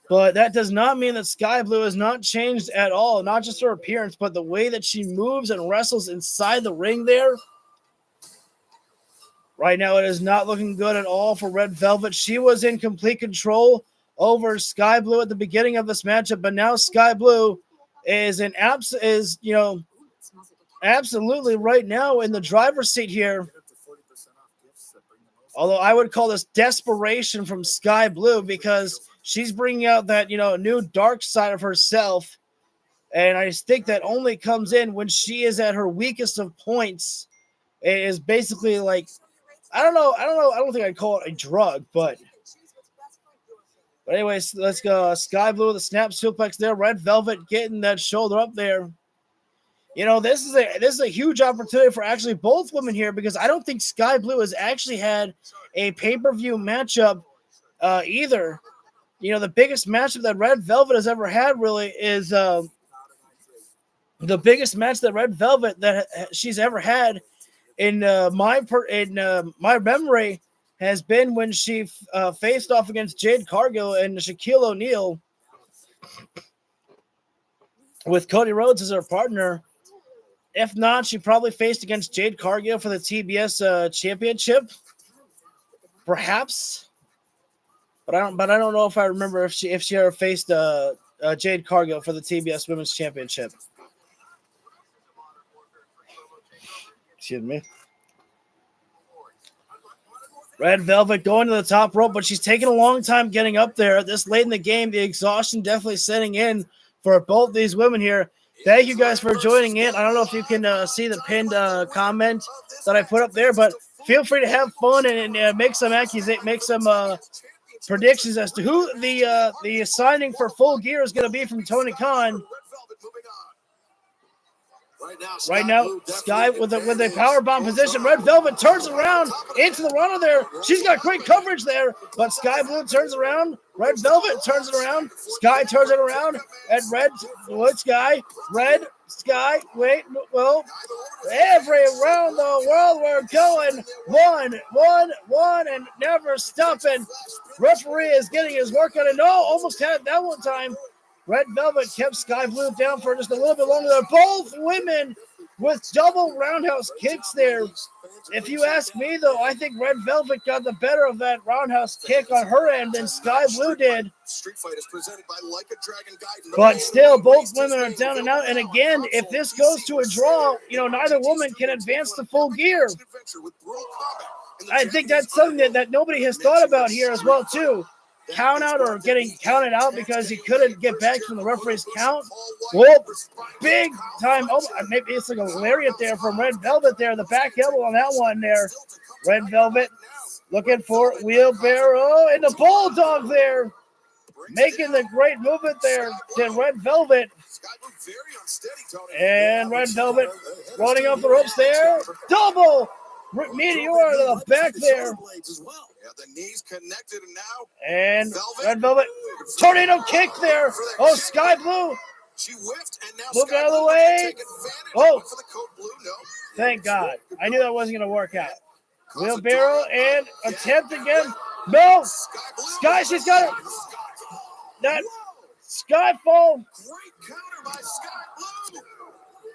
But that does not mean that Sky Blue has not changed at all, not just her appearance, but the way that she moves and wrestles inside the ring there. Right now, it is not looking good at all for Red Velvet. She was in complete control over Sky Blue at the beginning of this matchup, but now Sky Blue is absolutely right now in the driver's seat here. Although I would call this desperation from Sky Blue, because she's bringing out that, new dark side of herself. And I just think that only comes in when she is at her weakest of points. It is basically like, I don't think I'd call it a drug, but anyways, let's go. Sky Blue with a snap suplex there. Red Velvet getting that shoulder up there. This is a huge opportunity for actually both women here, because I don't think Sky Blue has actually had a pay-per-view matchup either. The biggest matchup that Red Velvet has ever had really is the biggest match that Red Velvet that she's ever had in my memory has been when she faced off against Jade Cargill and Shaquille O'Neal with Cody Rhodes as her partner. If not, she probably faced against Jade Cargill for the TBS championship, perhaps. But I don't know if I remember if she ever faced Jade Cargill for the TBS Women's Championship. Excuse me. Red Velvet going to the top rope, but she's taking a long time getting up there. This late in the game, the exhaustion definitely setting in for both these women here. Thank you guys for joining in. I don't know if you can see the pinned comment that I put up there, but feel free to have fun and make some predictions as to who the signing for Full Gear is going to be from Tony Khan. Right now, Sky with a power bomb position. Red Velvet turns around into the runner there. She's got great coverage there, but Sky Blue turns around. Red Velvet turns it around. Sky turns it around. And Red Sky. Every around the world we're going. One, and never stopping. Referee is getting his work on it. No, almost had it that one time. Red Velvet kept Sky Blue down for just a little bit longer. They're both women with double roundhouse kicks there. If you ask me, though, I think Red Velvet got the better of that roundhouse kick on her end than Sky Blue did. But still, both women are down and out. And again, if this goes to a draw, neither woman can advance to Full Gear. I think that's something that nobody has thought about here as well, too. Count out or getting counted out because he couldn't get back from the referee's count. Whoa, big time. Oh, maybe it's like a lariat there from Red Velvet there. The back elbow on that one there. Red Velvet looking for wheelbarrow and the bulldog there. Making the great movement there to Red Velvet. And Red Velvet running off the ropes there. Double meteor to the back there. The knees connected and Red Velvet tornado kick there. Oh, Sky Blue. She whiffed and now moved out of the way. Oh, thank God. I knew that wasn't going to work out. Wheelbarrow and attempt again. No. Sky, she's got it. That Skyfall. Great counter by Sky Blue.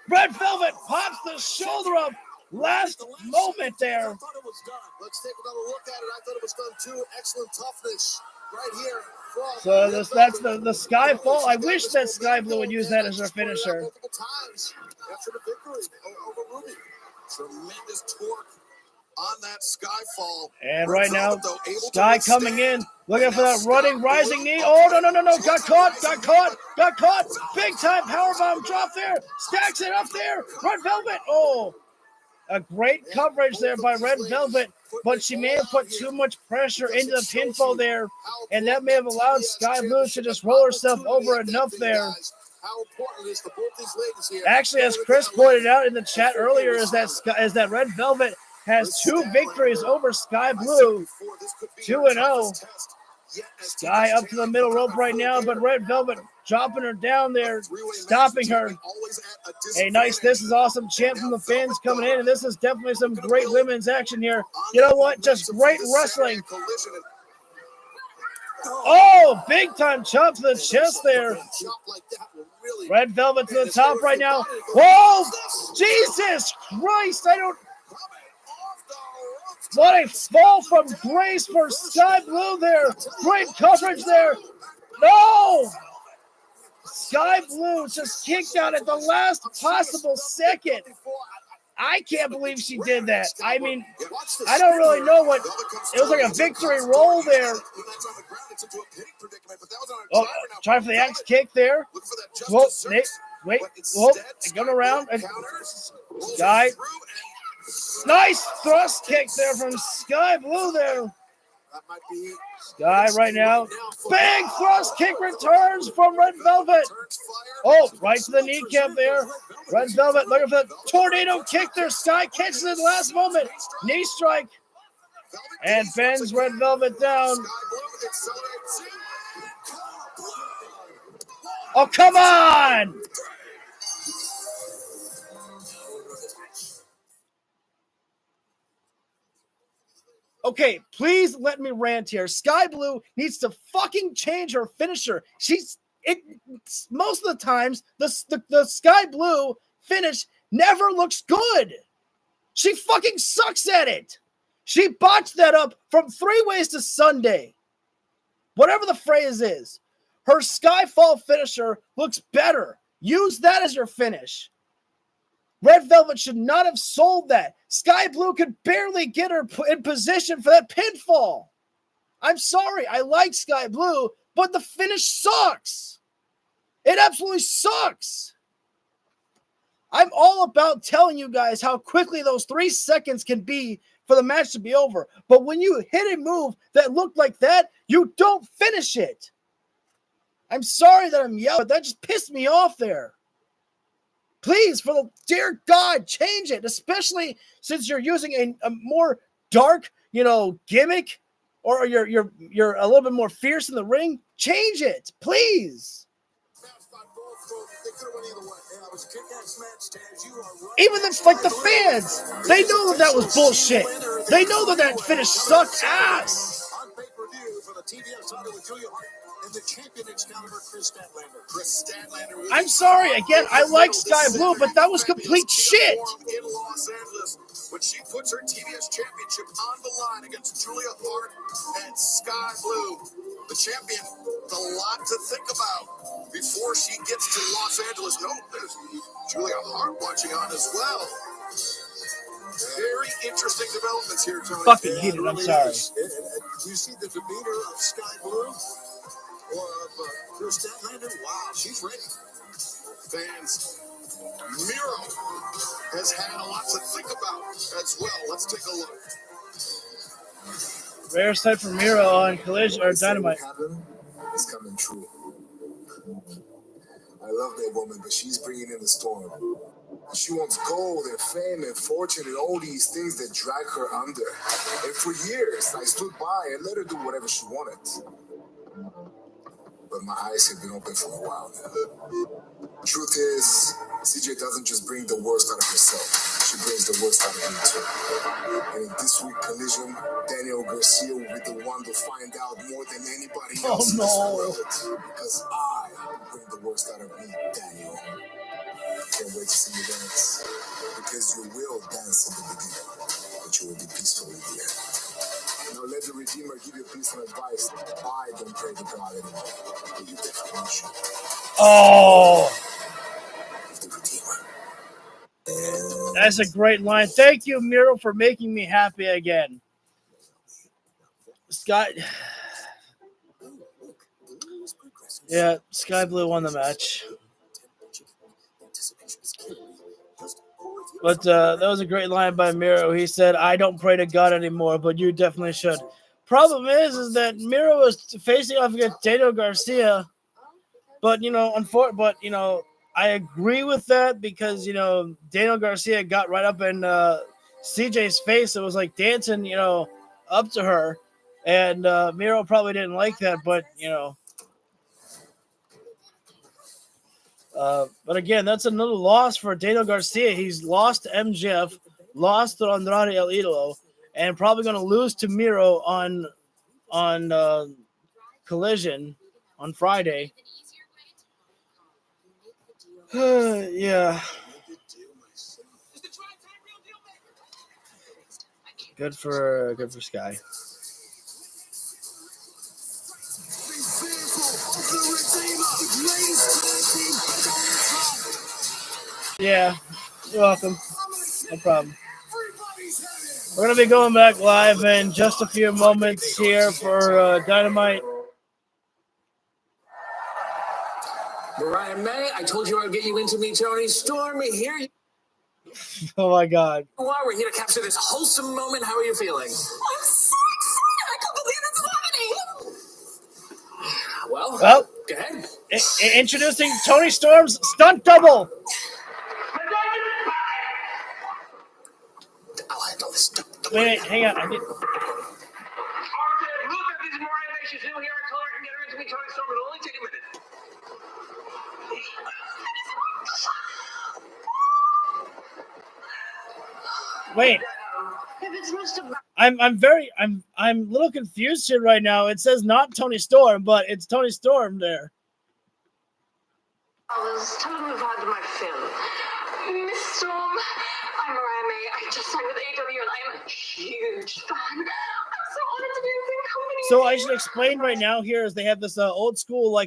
Red Velvet pops the shoulder up. Last moment there. Let's take another look at it. I thought it was done too. Excellent toughness right here So that's the Skyfall. I wish that Sky Blue would use that as her finisher. After the victory over Ruby. Tremendous torque on that Skyfall. And right now, Sky coming in, looking for that running, rising knee. Oh, no. Got caught. Big time powerbomb drop there. Stacks it up there. Red Velvet. Oh, a great coverage there by Red Velvet, but she may have put too much pressure into the pinfall there, and that may have allowed Sky Blue to just roll herself over enough there. Actually, as Chris pointed out in the chat earlier, is that Red Velvet has 2 victories over Sky Blue, 2-0. Sky up to the middle rope right now, but Red Velvet dropping her down there, stopping her. Hey, nice. This is awesome. Chant from the fans coming in, and this is definitely some great women's action here. You know what? Just great wrestling. Oh, big time chop to the chest there. Red Velvet to the top right now. Whoa! Jesus Christ! What a fall from grace for Sky Blue there. Great coverage there. No! Sky Blue just kicked out at the last possible second. I can't believe she did that. I mean, I don't really know what. It was like a victory roll there. Oh, trying for the axe kick there. Whoa, wait. Whoa, going around. Sky. Nice thrust kick there from Sky Blue there. Sky right now. Big thrust kick returns from Red Velvet. Oh, right to the kneecap there. Red Velvet looking for the tornado kick there. Sky catches it last moment. Knee strike. And bends Red Velvet down. Oh, come on! Okay, please let me rant here. Sky Blue needs to fucking change her finisher. Most of the times, the Sky Blue finish never looks good. She fucking sucks at it. She botched that up from 3 ways to Sunday. Whatever the phrase is. Her Skyfall finisher looks better. Use that as your finish. Red Velvet should not have sold that. Sky Blue could barely get her in position for that pinfall. I'm sorry, I like Sky Blue, but the finish sucks. It absolutely sucks. I'm all about telling you guys how quickly those 3 seconds can be for the match to be over. But when you hit a move that looked like that, you don't finish it. I'm sorry that I'm yelling, but that just pissed me off there. Please, for the dear God, change it, especially since you're using a more dark, gimmick, or you're a little bit more fierce in the ring. Change it, please. Even the fans, they know that was bullshit. They know that finish sucked ass. I'm sorry, again, I like Sky Blue, but that was complete shit. In Los Angeles, when she puts her TBS championship on the line against Julia Hart and Sky Blue, the champion, a lot to think about before she gets to Los Angeles. No, there's Julia Hart watching on as well. Very interesting developments here, Tony. Fucking heated, I'm sorry. Do you see the demeanor of Sky Blue? Or of Chris Statlander? Wow, she's ready. Fans, Miro has had a lot to think about as well. Let's take a look. Rare sight for Miro on Collision or Dynamite. It's coming true. I love that woman, but she's bringing in the storm. She wants gold and fame and fortune and all these things that drag her under. And for years, I stood by and let her do whatever she wanted. But my eyes have been open for a while now. Truth is, CJ doesn't just bring the worst out of herself. She brings the worst out of me too. And in this week's collision, Daniel Garcia will be the one to find out more than anybody else. Oh no! Because I bring the worst out of me, Daniel. Can't wait to see you dance. Because you will dance in the beginning, but you will be peaceful in the end. Now let the Redeemer give you a piece of advice. I don't pray to God anymore. But you definitely should. Oh, The Redeemer. that's a great line. Thank you, Miro, for making me happy again. Scott. Yeah, Sky Blue won the match. But that was a great line by Miro. He said, I don't pray to God anymore, but you definitely should. Problem is that Miro was facing off against Daniel Garcia. But, I agree with that because, Daniel Garcia got right up in CJ's face. It was like dancing, up to her. And Miro probably didn't like that, but, but again, that's another loss for Daniel Garcia. He's lost to MJF, lost to Andrade El Idolo, and probably going to lose to Miro on Collision on Friday. Yeah. Good for Sky. Yeah, you're welcome. No problem. We're going to be going back live in just a few moments here for Dynamite. Mariah May, I told you I'd get you into me, Tony Storm. Here you Oh my God. are. We're here to capture this wholesome moment. How are you feeling? I'm so excited! I can't believe this is happening! Well, go ahead. Introducing Tony Storm's stunt double. I'll handle this. Wait, hang on. Look at this Mariah May. She's new here. I told her I can get her into me, Tony Storm. It'll only take a minute. Wait. I'm a little confused here right now. It says not Tony Storm, but it's Tony Storm there. Others, tell them we've had my fill. Miss Storm, I'm Mariah May. I just signed with AEW and I'm a huge fan. I'm so honored to be in the same company. So I should explain right now here is they have this old school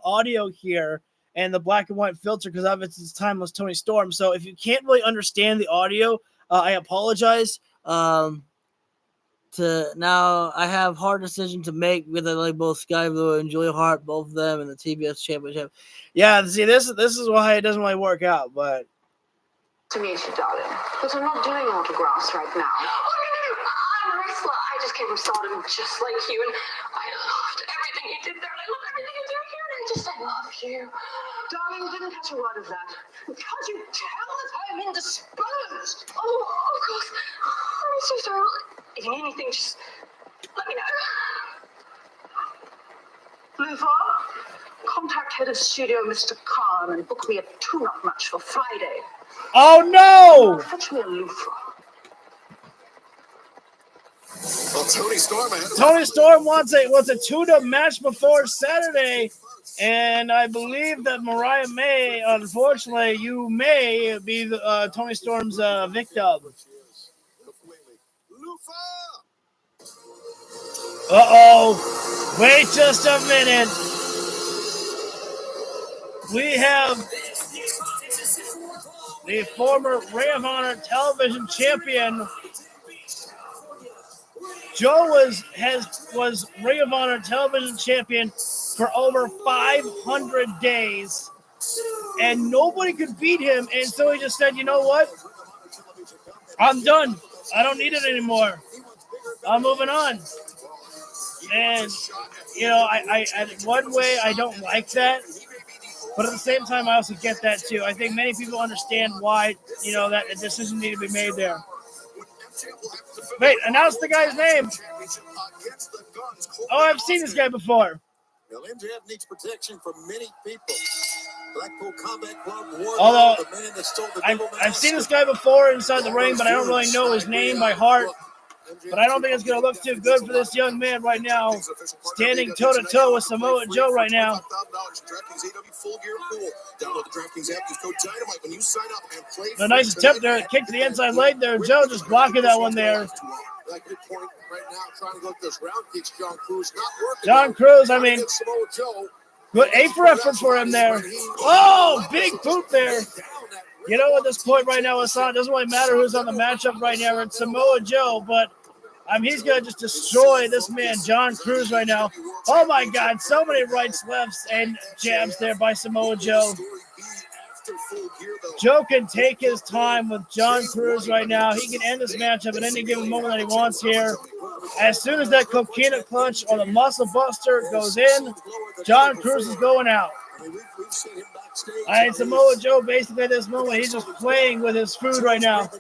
audio here and the black and white filter because obviously it's timeless Tony Storm. So if you can't really understand the audio, I apologize. Now I have hard decision to make with like both Sky Blue and Julia Hart, both of them in the TBS Championship. Yeah, see this is why it doesn't really work out, but To meet you, darling. But I'm not doing autographs right now. Oh, no. I'm a wrestler. I just came from Stardom just like you, and I loved everything you did there. And I love everything you do here, and I love you. Darling, didn't catch a word of that. Can't you tell that I'm indisposed? Oh, of course. I'm so sorry. If you need anything, just let me know. Luva, contact head of studio, Mr. Khan, and book me a tune-up match for Friday. oh no! Fetch me a loofah. Well, Tony Storm wants a tune-up match before Saturday, and I believe that Mariah May, unfortunately, you may be the, Tony Storm's victim. Uh-oh. Wait just a minute. We have the former Ring of Honor television champion. Joe was Ring of Honor television champion for over 500 days, and nobody could beat him. And so he just said, "You know what? I'm done. I don't need it anymore. I'm moving on." And I one way I don't like that, but at the same time I also get that too. I think many people understand why that a decision needed to be made there. Wait, announce the guy's name. Oh, I've seen this guy before. Now, MJF needs protection from many people. Blackpool Combat Club, Although the man that stole the I've seen this guy before inside the ring, but I don't really know his name by heart. But I don't think it's going to look too good for this young man right now, standing toe-to-toe with Samoa Joe right now. A nice attempt there, kick to the inside leg there. Joe just blocking that one there. John Cruz, I mean, good A for effort for him there. Oh, big boot there. You know, at this point right now, it doesn't really matter who's on the matchup right now. It's Samoa Joe, but he's going to just destroy this man, John Cruz, right now. Oh, my God. So many rights, lefts, and jabs there by Samoa Joe. Joe can take his time with John Cruz right now. He can end this matchup at any given moment that he wants here. As soon as that coquina clutch or the muscle buster goes in, John Cruz is going out. And Samoa Joe, basically at this moment, he's just playing with his food right now.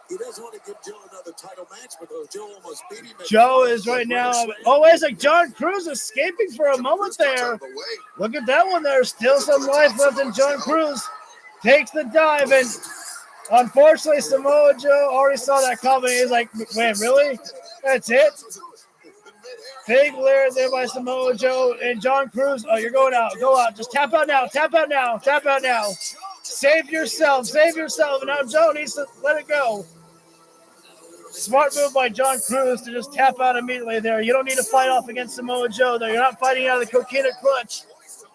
He doesn't want to give Joe another title match because Joe almost beat him. Joe is right now. Oh, it's like John Cruz escaping for a moment there. Look at that one there. Still some life left in John Cruz. Takes the dive, and unfortunately, Samoa Joe already saw that coming. He's like, man, really? That's it? Big layer there by Samoa Joe and John Cruz. Oh, you're going out. Go out. Just tap out now. Tap out now. Tap out now. Save yourself. Save yourself. And now Joe needs to let it go. Smart move by John Cruz to just tap out immediately there. You don't need to fight off against Samoa Joe there. You're not fighting out of the coquina clutch.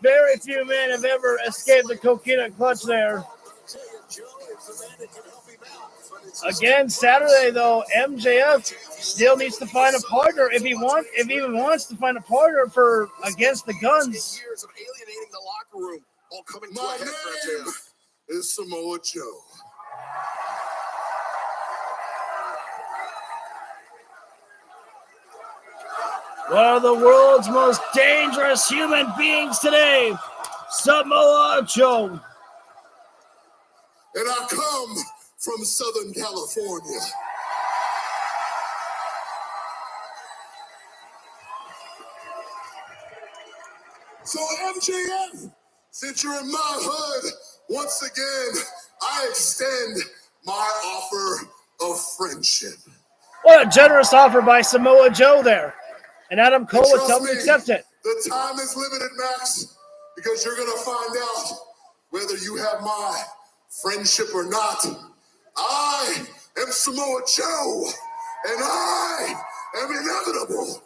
Very few men have ever escaped the coquina clutch there. Again, Saturday though, MJF still needs to find a partner if he even wants to find a partner for against the Guns. Years of alienating the locker room, all coming to a My head for name MJF. is Samoa Joe. One of the world's most dangerous human beings today, Samoa Joe. And I come from Southern California. So MJF, since you're in my hood, once again, I extend my offer of friendship. What a generous offer by Samoa Joe there. And Adam Cole would tell him to accept it. The time is limited, Max, because you're going to find out whether you have my friendship or not. I am Samoa Joe, and I am inevitable.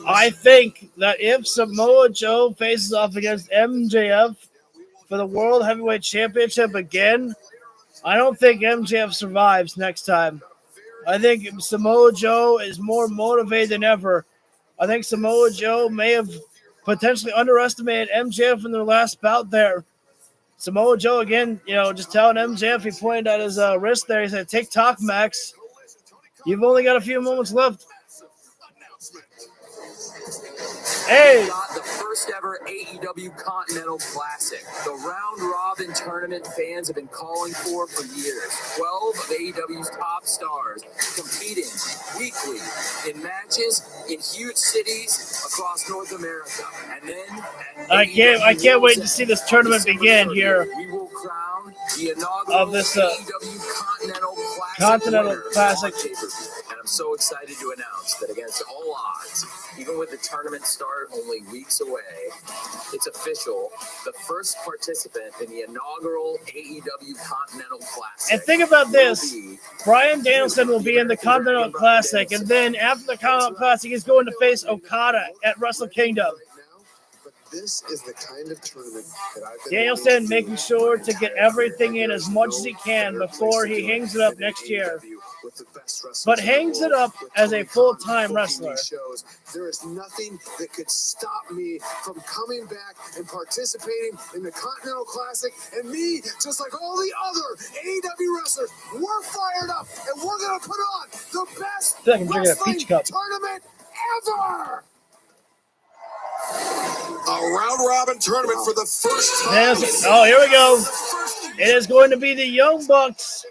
I think that if Samoa Joe faces off against MJF for the World Heavyweight Championship again, I don't think MJF survives next time. I think Samoa Joe is more motivated than ever. I think Samoa Joe may have potentially underestimated MJF in their last bout there. Samoa Joe, again, just telling MJF, he pointed at his wrist there. He said, "Take talk, Max. You've only got a few moments left." Hey. We got the first ever AEW Continental Classic, the round-robin tournament fans have been calling for years. 12 of AEW's top stars competing weekly in matches in huge cities across North America. And then I can't wait to see this tournament begin here. We will crown the inaugural Of this AEW Continental Classic. And I'm so excited to announce that against all odds, even with the tournament start only weeks away, it's official. The first participant in the inaugural AEW Continental Classic. And think about this. Bryan Danielson will be in the Continental Classic, and then after the Continental Classic, he's going to face Okada at Wrestle Kingdom. This is the kind of tournament that I've been Danielson making sure to get everything in as much as he can before he hangs it up next year. But hangs it up as a full-time wrestler. There is nothing that could stop me from coming back and participating in the Continental Classic. And me, just like all the other AEW wrestlers, we're fired up and we're going to put on the best wrestling tournament ever. A round-robin tournament for the first time. Oh, here we go. It is going to be the Young Bucks,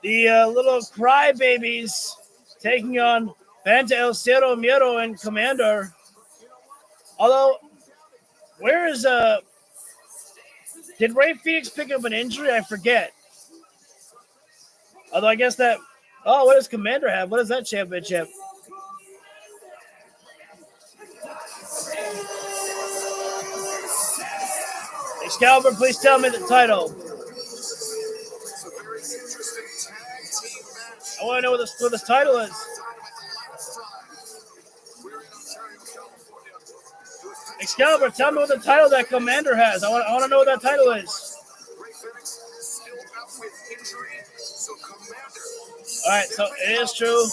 the little crybabies, taking on Banta El Cero Miedo and Commander. Although, where is did Ray Phoenix pick up an injury? I forget. Although I guess that. Oh, what does Commander have? What is that championship? Excalibur, please tell me the title. I want to know what this title is. Excalibur, tell me what the title that Commander has. I want to know what that title is. All right, so it is true.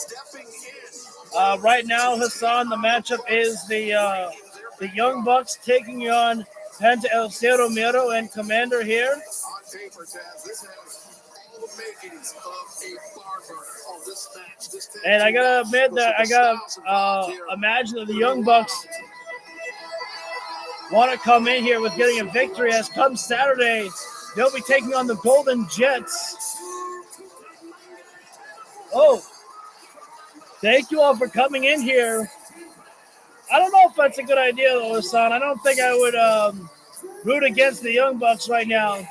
Right now, Hassan, the matchup is the Young Bucks taking on Penta El Cero Miedo and Commander here. And I gotta admit that I gotta imagine that the Young Bucks want to come in here with getting a victory, as come Saturday, they'll be taking on the Golden Jets. Oh, thank you all for coming in here. I don't know if that's a good idea, though, Hassan. I don't think I would root against the Young Bucks right now.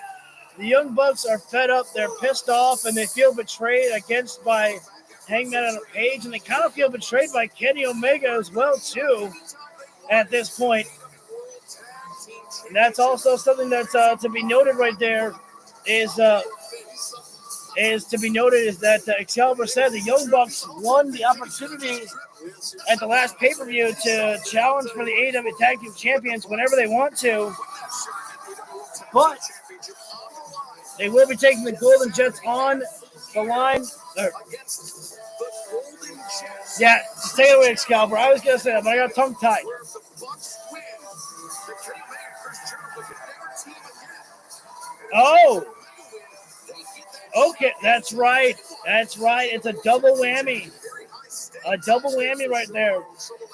The Young Bucks are fed up. They're pissed off, and they feel betrayed against by Hangman on a Page, and they kind of feel betrayed by Kenny Omega as well, too, at this point. And that's also something that's to be noted right there is to be noted is that Excalibur said the Young Bucks won the opportunity at the last pay-per-view to challenge for the AEW Tag Team Champions whenever they want to. But they will be taking the Golden Jets on the line. Yeah, stay away, Excalibur. I was going to say that, but I got tongue-tied. Oh, okay, that's right. That's right. It's a double whammy. A double whammy right there.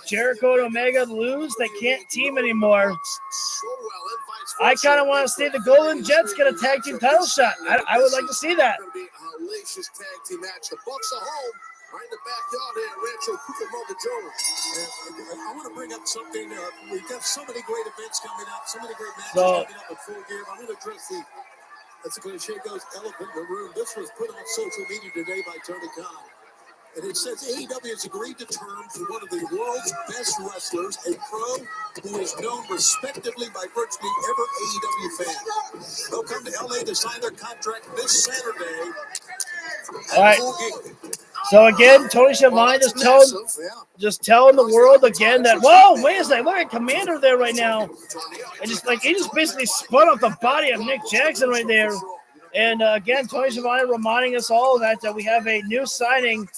Jericho and Omega lose. They can't team anymore. I kind of want to see the Golden Jets get a tag team title shot. I would like to see that. Right in the backyard here at Rancho Cucamonga Jones. I want to bring up something. We've got so many great events coming up, so many great matches coming up at Full Gear. I'm going to address as the cliche goes, elephant in the room. This was put on social media today by Tony Khan. And it says AEW has agreed to terms with one of the world's best wrestlers, a pro who is known respectively by virtually every AEW fan. They'll come to LA to sign their contract this Saturday. All right. So again, Tony Schiavone just telling the world again that, whoa, wait a second, look at Commander there right now. And he just basically spun off the body of Nick Jackson right there. And again, Tony Schiavone reminding us all that we have a new signing,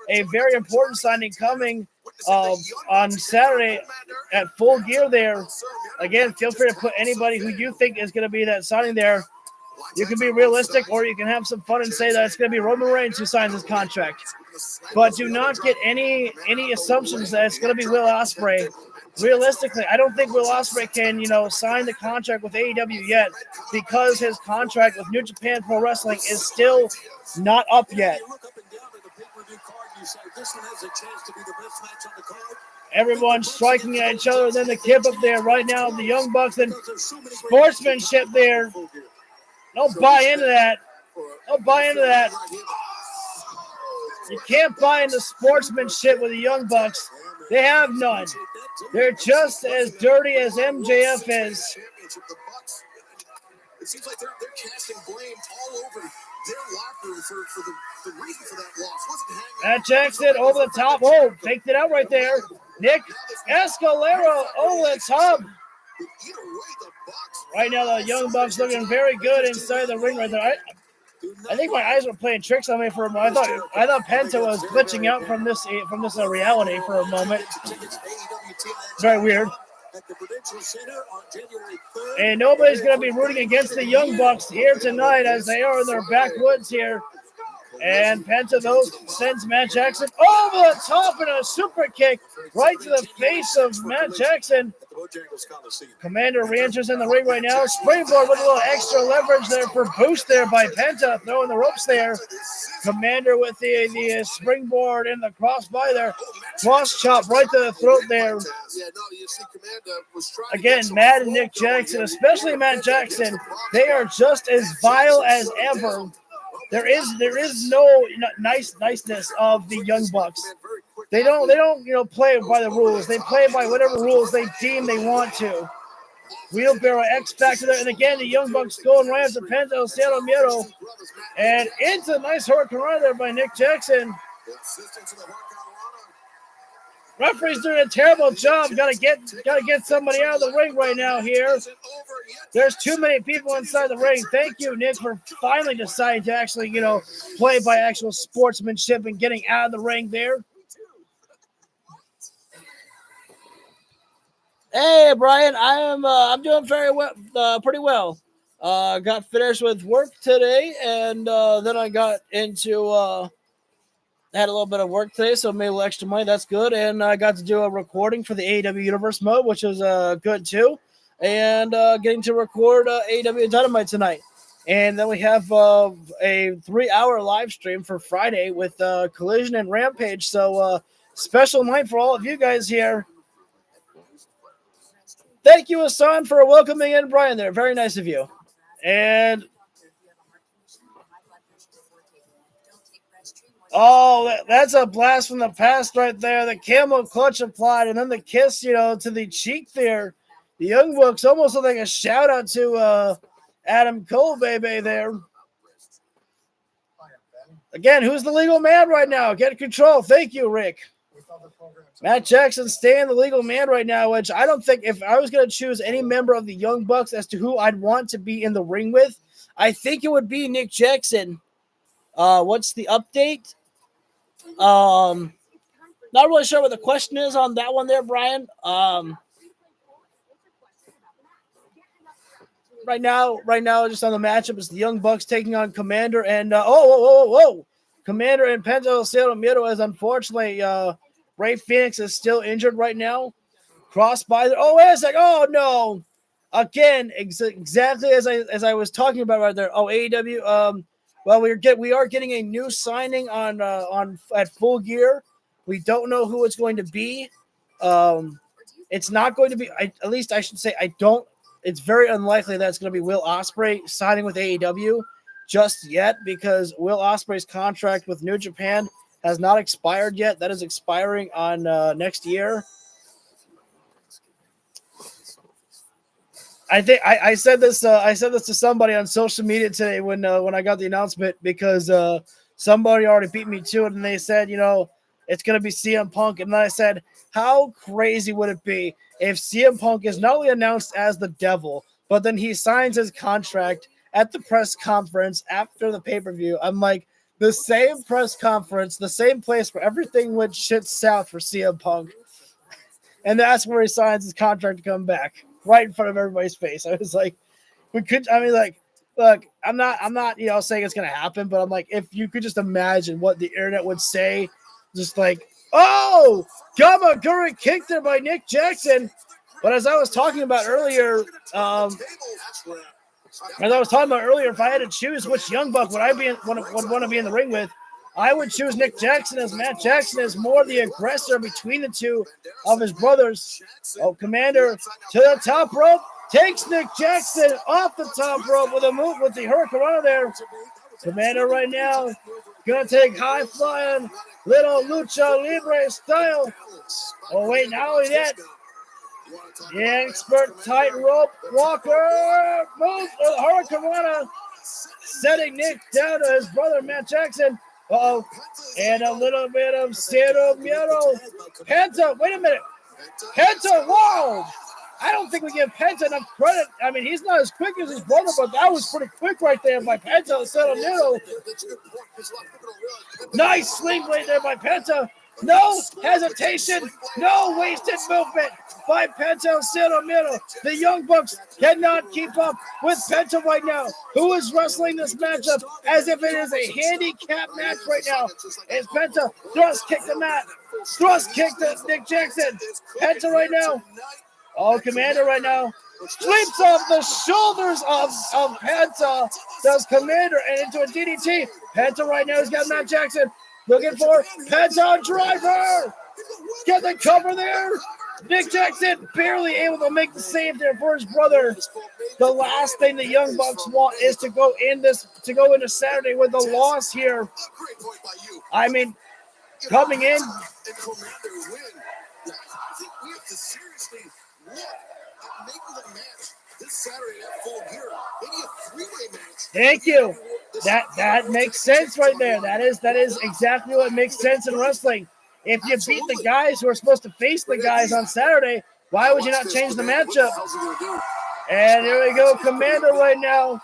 a very important signing coming on Saturday at Full Gear there. Again, feel free to put anybody who you think is going to be that signing there. You can be realistic, or you can have some fun and say that it's going to be Roman Reigns who signs his contract. But do not get any assumptions that it's going to be Will Ospreay. Realistically, I don't think Will Ospreay can, sign the contract with AEW yet, because his contract with New Japan Pro Wrestling is still not up yet. Everyone's striking at each other. Then the kip up there right now, the Young Bucks and sportsmanship there. Don't buy into that. Don't buy into that. You can't buy into sportsmanship with the Young Bucks. They have none. They're just as dirty as MJF is. It seems like they're casting blame all over their locker room for the reason for that loss. Wasn't Hangman. Matt Jackson over the top. Oh, faked it out right there. Nick Escalero over the top. Right now, the Young Bucks looking very good inside the ring right there. I think my eyes were playing tricks on me for a moment. I thought Penta was glitching out from this reality for a moment. Very weird. And nobody's going to be rooting against the Young Bucks here tonight, as they are in their backwoods here. And Penta, sends Matt Jackson over the top in a super kick right to the face of Matt Jackson. Commander re-enters in the ring right now. Springboard with a little extra leverage there for boost there by Penta, throwing the ropes there. Commander with the springboard in the crossbody there. Cross chop right to the throat there. Again, Matt and Nick Jackson, especially Matt Jackson, they are just as vile as ever. there is no niceness of the Young Bucks. They don't play by the rules. They play by whatever rules they deem they want to. Wheelbarrow X Factor there, and again the Young Bucks going right after Penta Cero Miedo, and into a nice hurricane run there by Nick Jackson. Referee's doing a terrible job. Gotta get somebody out of the ring right now here. There's too many people inside the ring. Thank you, Nick, for finally deciding to actually, play by actual sportsmanship and getting out of the ring there. Hey, Brian, I'm doing very well, pretty well. Got finished with work today, and then I got into had a little bit of work today, so made a little extra money. That's good, and I got to do a recording for the AEW Universe mode, which was good too, and getting to record AEW Dynamite tonight. And then we have a 3-hour live stream for Friday with Collision and Rampage. So special night for all of you guys here. Thank you, Hassan, for welcoming in Brian there. Very nice of you. And that's a blast from the past right there. The camel clutch applied, and then the kiss, to the cheek there. The Young Bucks almost look like a shout out to Adam Cole, baby, there. Again, who's the legal man right now? Get control. Thank you, Rick. Matt Jackson staying the legal man right now, which I don't think if I was going to choose any member of the Young Bucks as to who I'd want to be in the ring with, I think it would be Nick Jackson. What's the update? Not really sure what the question is on that one there, Brian. Right now, just on the matchup, is the Young Bucks taking on Commander and Commander and Penta Cero Miedo, as unfortunately Ray Phoenix is still injured right now. Cross by there. Oh, wait a sec. Oh no! Again, exactly as I was talking about right there. Oh, AEW. Well, we are getting a new signing on at Full Gear. We don't know who it's going to be. It's not going to be. At least I should say I don't. It's very unlikely that it's going to be Will Ospreay signing with AEW just yet, because Will Ospreay's contract with New Japan has not expired yet. That is expiring on next year. I think I said this to somebody on social media today when I got the announcement, because somebody already beat me to it, and they said, it's going to be CM Punk. And then I said, how crazy would it be if CM Punk is not only announced as the devil, but then he signs his contract at the press conference after the pay-per-view? I'm like, the same press conference, the same place where everything went shit south for CM Punk. And that's where he signs his contract to come back, right in front of everybody's face. I was like, look, I'm not, saying it's going to happen, but I'm like, if you could just imagine what the internet would say, just like, oh, Gamaguri kicked there by Nick Jackson. But as I was talking about earlier, if I had to choose which Young Buck would want to be in the ring with, I would choose Nick Jackson, as Matt Jackson is more the aggressor between the two of his brothers. Oh, Commander to the top rope, takes Nick Jackson off the top rope with a move with the Hurricane there. Commander right now gonna take high flying little lucha libre style. Oh wait, not only that, the expert tightrope walker move with Hurricane, setting Nick down to his brother Matt Jackson. Uh-oh, and a little bit of Cero Miedo. Penta, wait a minute. Penta, whoa! I don't think we give Penta enough credit. I mean, he's not as quick as his brother, but that was pretty quick right there by Penta. Cero Miedo. Nice sling blade there by Penta. No hesitation, no wasted movement by Penta Cero Miedo. The Young Bucks cannot keep up with Penta right now, who is wrestling this matchup as if it is a handicap match right now. As Penta thrust kick the mat, thrust kick to Nick Jackson. Penta right now. Oh, Commander right now. Sweeps off the shoulders of Penta. Does Commander and into a DDT. Penta right now has got Matt Jackson. Looking for Penta driver. Get the cover there. Nick Jackson barely able to make the save there for his brother. The last thing the Young Bucks want is to go into Saturday with a loss here. I mean, coming in. And Commander win. I think we have to seriously look at making the match this Saturday at Full Gear. Maybe a three-way match. Thank you. That makes sense right there. That is exactly what makes sense in wrestling. If you beat the guys who are supposed to face the guys on Saturday, why would you not change the matchup? And here we go, Commander right now.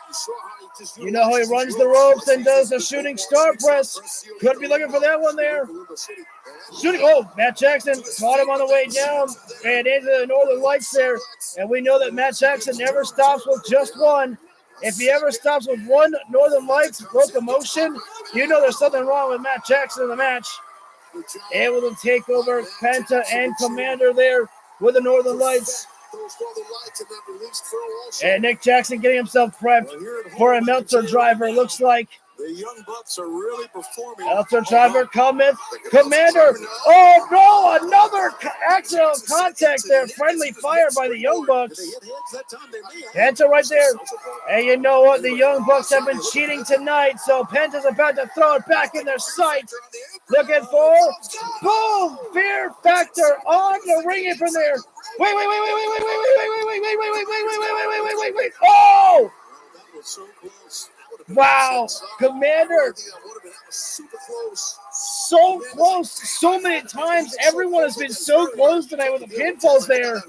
You know how he runs the ropes and does the shooting star press. Could be looking for that one there. Shooting. Oh, Matt Jackson caught him on the way down and into the Northern Lights there. And we know that Matt Jackson never stops with just one. If he ever stops with one Northern Lights locomotion, you know there's something wrong with Matt Jackson in the match. Able to take over Penta and Commander there with the Northern Lights. And Nick Jackson getting himself prepped for a Meltzer driver, looks like. The Young Bucks are really performing. Meltzer driver cometh. Commander. Oh, no, another accidental contact there. Friendly fire by the Young Bucks. Penta right there. And you know what? The Young Bucks have been cheating tonight, so Penta's about to throw it back in their sight. Looking for, boom, fear factor on the ring apron there. Wait. Oh! Wow, Commander. So close, so many times. Everyone has been so close tonight with the pinfalls there.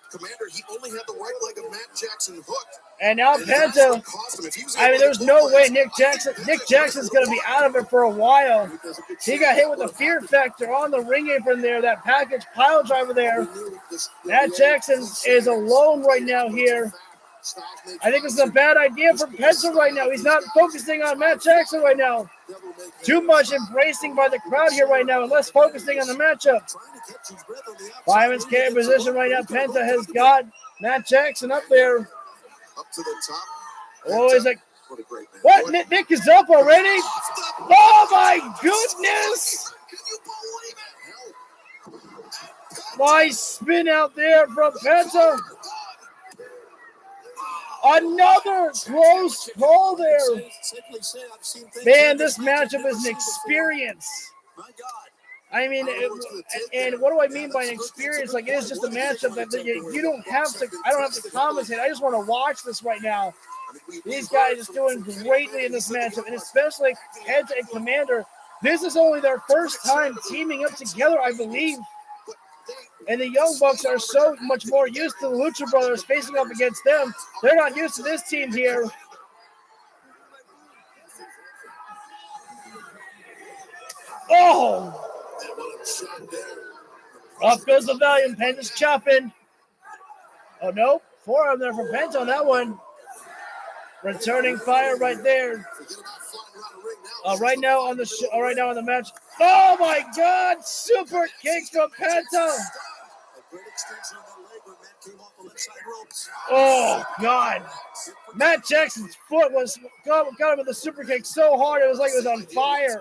Commander, he only had the right leg of Matt Jackson hooked. And now Penta. I mean, there's no way Nick Jackson's going to be out of it for a while. He got hit with a fear factor on the ring apron there, that package pile driver there. Matt Jackson is alone right now here. I think it's a bad idea for Penta right now. He's not focusing on Matt Jackson right now. Too much embracing by the crowd here right now and less focusing on the matchup. Fireman's carry position right now. Penta has got Matt Jackson up there. Up to the top. Oh, he's like, what? Nick is up already? Oh, my goodness. Nice spin out there from Penta. Another close call there. Man, this matchup is an experience. I mean, and what do I mean by an experience? Like, it is just a matchup that you don't have to, I don't have to commentate. I just want to watch this right now. These guys are doing greatly in this matchup, and especially Penta and Commander. This is only their first time teaming up together, I believe. And the Young Bucks are so much more used to the Lucha Brothers facing up against them. They're not used to this team here. Oh! Up goes the volume. Penta's chopping. Oh, no. Forearm there from Penta on that one. Returning fire right there. Right now on the match. Oh, my God. Super kicks from Penta. Oh, God. Matt Jackson's foot got him with a super kick so hard it was like it was on fire.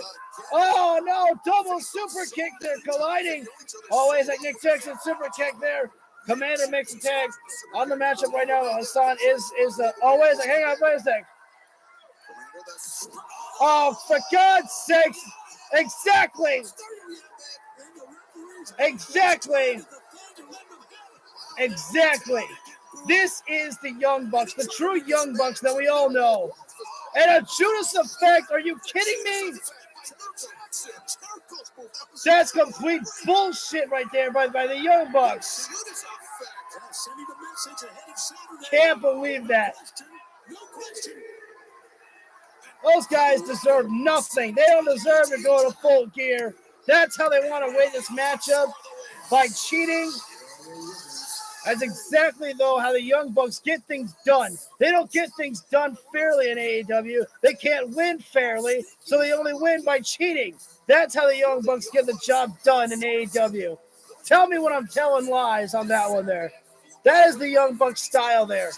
Oh, no. Double super kick there, colliding. Always like Nick Jackson, super kick there. Commander makes a tag on the matchup right now. Hassan is always like, hang on, wait a sec. Oh, for God's sakes. Exactly. This is the Young Bucks, the true Young Bucks that we all know. And a Judas effect, are you kidding me? That's complete bullshit right there by the Young Bucks. Can't believe that. Those guys deserve nothing. They don't deserve to go to Full Gear. That's how they want to win this matchup, by cheating. That's exactly, though, how the Young Bucks get things done. They don't get things done fairly in AEW. They can't win fairly, so they only win by cheating. That's how the Young Bucks get the job done in AEW. Tell me when I'm telling lies on that one there. That is the Young Bucks style there.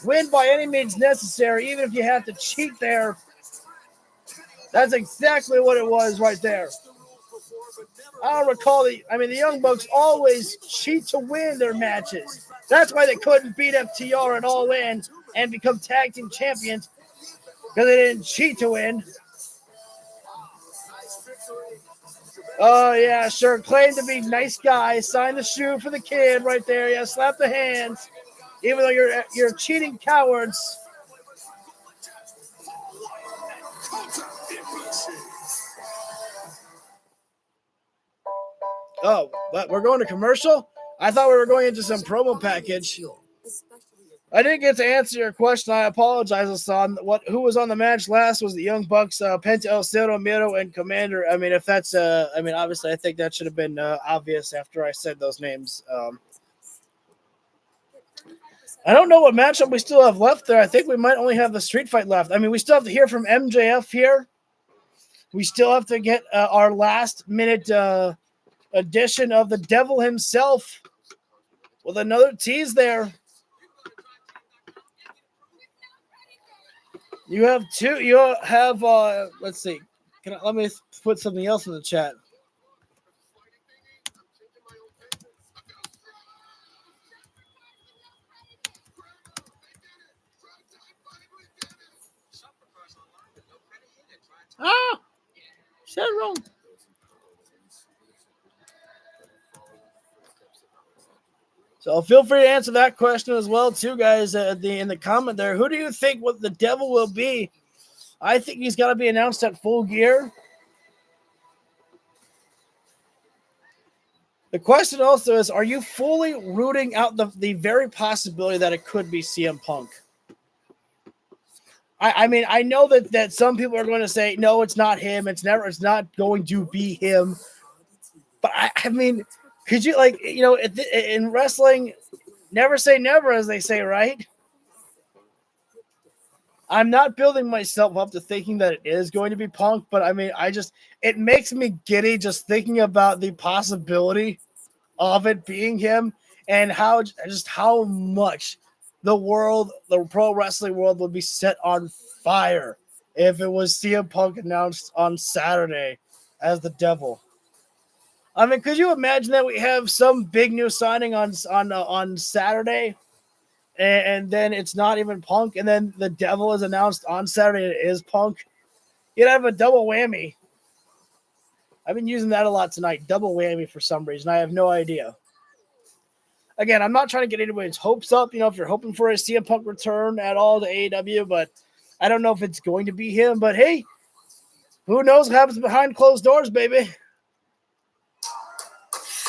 Win by any means necessary, even if you have to cheat there. That's exactly what it was right there. I don't recall the Young Bucks always cheat to win their matches. That's why they couldn't beat FTR at All In and become tag team champions, because they didn't cheat to win. Oh, yeah, sure. Claim to be nice guy. Sign the shoe for the kid right there. Yeah, slap the hands. Even though you're cheating cowards. Oh, but we're going to commercial? I thought we were going into some promo package. I didn't get to answer your question. I apologize, Hassan. Who was on the match last was the Young Bucks, Penta El Zero Miedo, and Commander. I mean, if that's, obviously, I think that should have been obvious after I said those names. I don't know what matchup we still have left there. I think we might only have the street fight left. I mean, we still have to hear from MJF here. We still have to get our last minute edition of the Devil himself with another tease there. You have two. You have. Let's see. Let me put something else in the chat. Ah, said it wrong. So feel free to answer that question as well, too, guys. In the comment there, who do you think what the Devil will be? I think he's got to be announced at Full Gear. The question also is, are you fully rooting out the very possibility that it could be CM Punk? I mean, I know that some people are going to say, no, it's not him. It's not going to be him. But I mean, could you, in wrestling, never say never, as they say, right? I'm not building myself up to thinking that it is going to be Punk, but I mean, it makes me giddy just thinking about the possibility of it being him, and how much the pro wrestling world would be set on fire if it was CM Punk announced on Saturday as the Devil. I mean, could you imagine that we have some big new signing on Saturday, and then it's not even Punk, and then the Devil is announced on Saturday and it is Punk? You'd have a double whammy. I've been using that a lot tonight, double whammy for some reason. I have no idea. Again, I'm not trying to get anybody's hopes up, if you're hoping for a CM Punk return at all to AEW, but I don't know if it's going to be him. But hey, who knows what happens behind closed doors, baby.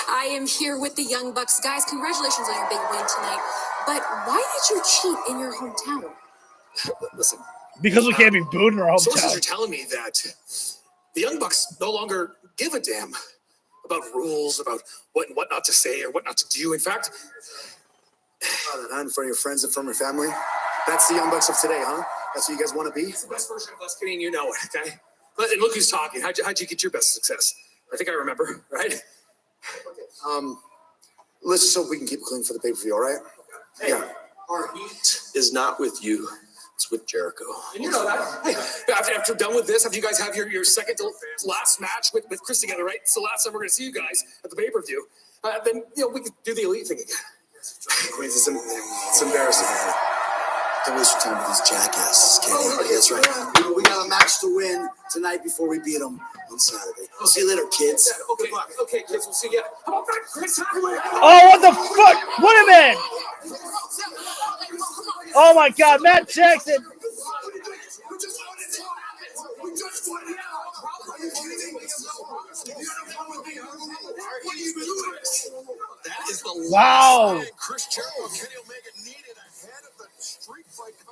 I am here with the Young Bucks. Guys, congratulations on your big win tonight. But why did you cheat in your hometown? Listen. Because we can't be booed in our hometown. Sources are telling me that the Young Bucks no longer give a damn about rules, about what not to say or what not to do. In fact, in front of your friends and from your family, that's the Young Bucks of today, huh? That's what you guys want to be? It's the best version of us, Kenny, and you know it, okay? And look who's talking. How'd you get your best success? I think I remember, right? Okay. Let's just hope we can keep it clean for the pay-per-view, all right? Hey, yeah. Our heat is not with you. It's with Jericho. And you know that. Hey, after done with this, after you guys have your second to last match with Chris together, right? It's the last time we're going to see you guys at the pay-per-view. Then, we can do the elite thing again. Queens, it's embarrassing. Don't waste your time with these jackasses, Kenny. That's right. We got a match to win tonight before we beat them on Saturday. We'll see you later, kids. Okay, kids, we'll see you. How about that, Chris? Oh, what the fuck? Wait a minute. Oh, my God. Matt Jackson. Wow.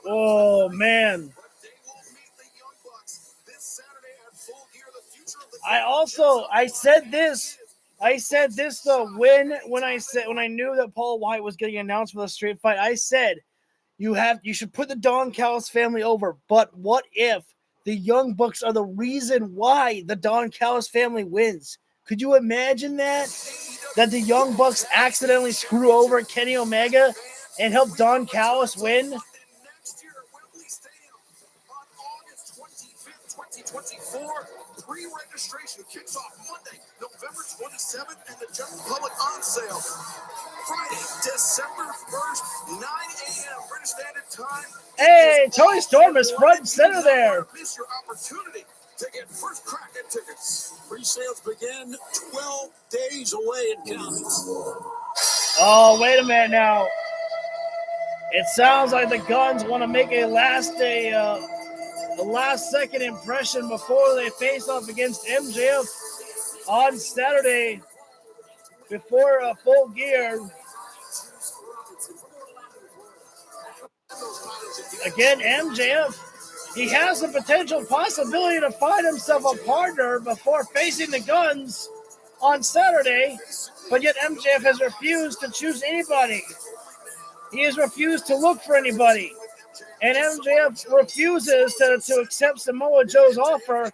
Oh, man. I said this though when I knew that Paul White was getting announced for the street fight. I said you should put the Don Callis family over. But what if the Young Bucks are the reason why the Don Callis family wins? Could you imagine that the Young Bucks accidentally screw over Kenny Omega and help Don Callis win? Pre-registration kicks off Monday, November 27th, and the general public on sale Friday, December 1st, 9 a.m. British Standard Time. Hey, Tony Storm is front and center there. Miss your opportunity to get first crack at tickets. Pre-sales begin 12 days away in counting. Oh, wait a minute now. It sounds like the Guns want to make a last second impression before they face off against MJF on Saturday before Full Gear. Again, MJF, he has the potential possibility to find himself a partner before facing the Guns on Saturday, but yet MJF has refused to choose anybody. He has refused to look for anybody. And MJF refuses to accept Samoa Joe's offer,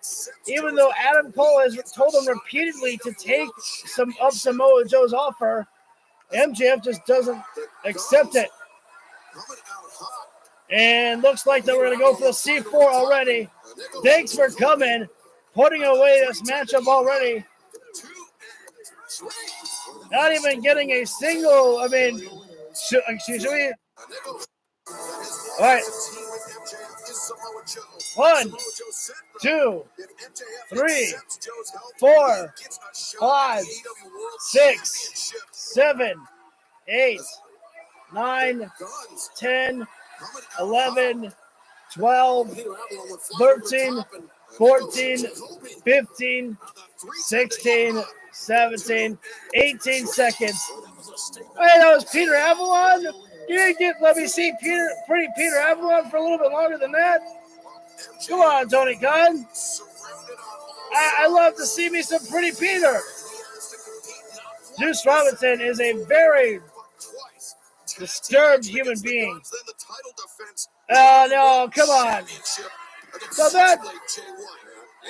even though Adam Cole has told him repeatedly to take Samoa Joe's offer. MJF just doesn't accept it. And looks like that we're going to go for the C4 already. Thanks for coming, putting away this matchup already. Not even getting a single, should we? All right. 1, 2, 3, 4, 5, 6, 7, 8, 9, 10, 11, 12, 13, 14, 15, 16, 17, 18 seconds. Hey, that was Peter Avalon. You didn't let me see pretty Peter Avalon for a little bit longer than that. Come on, Tony Khan. I love to see me some pretty Peter. Juice Robinson is a very disturbed human being. Oh, no, come on. So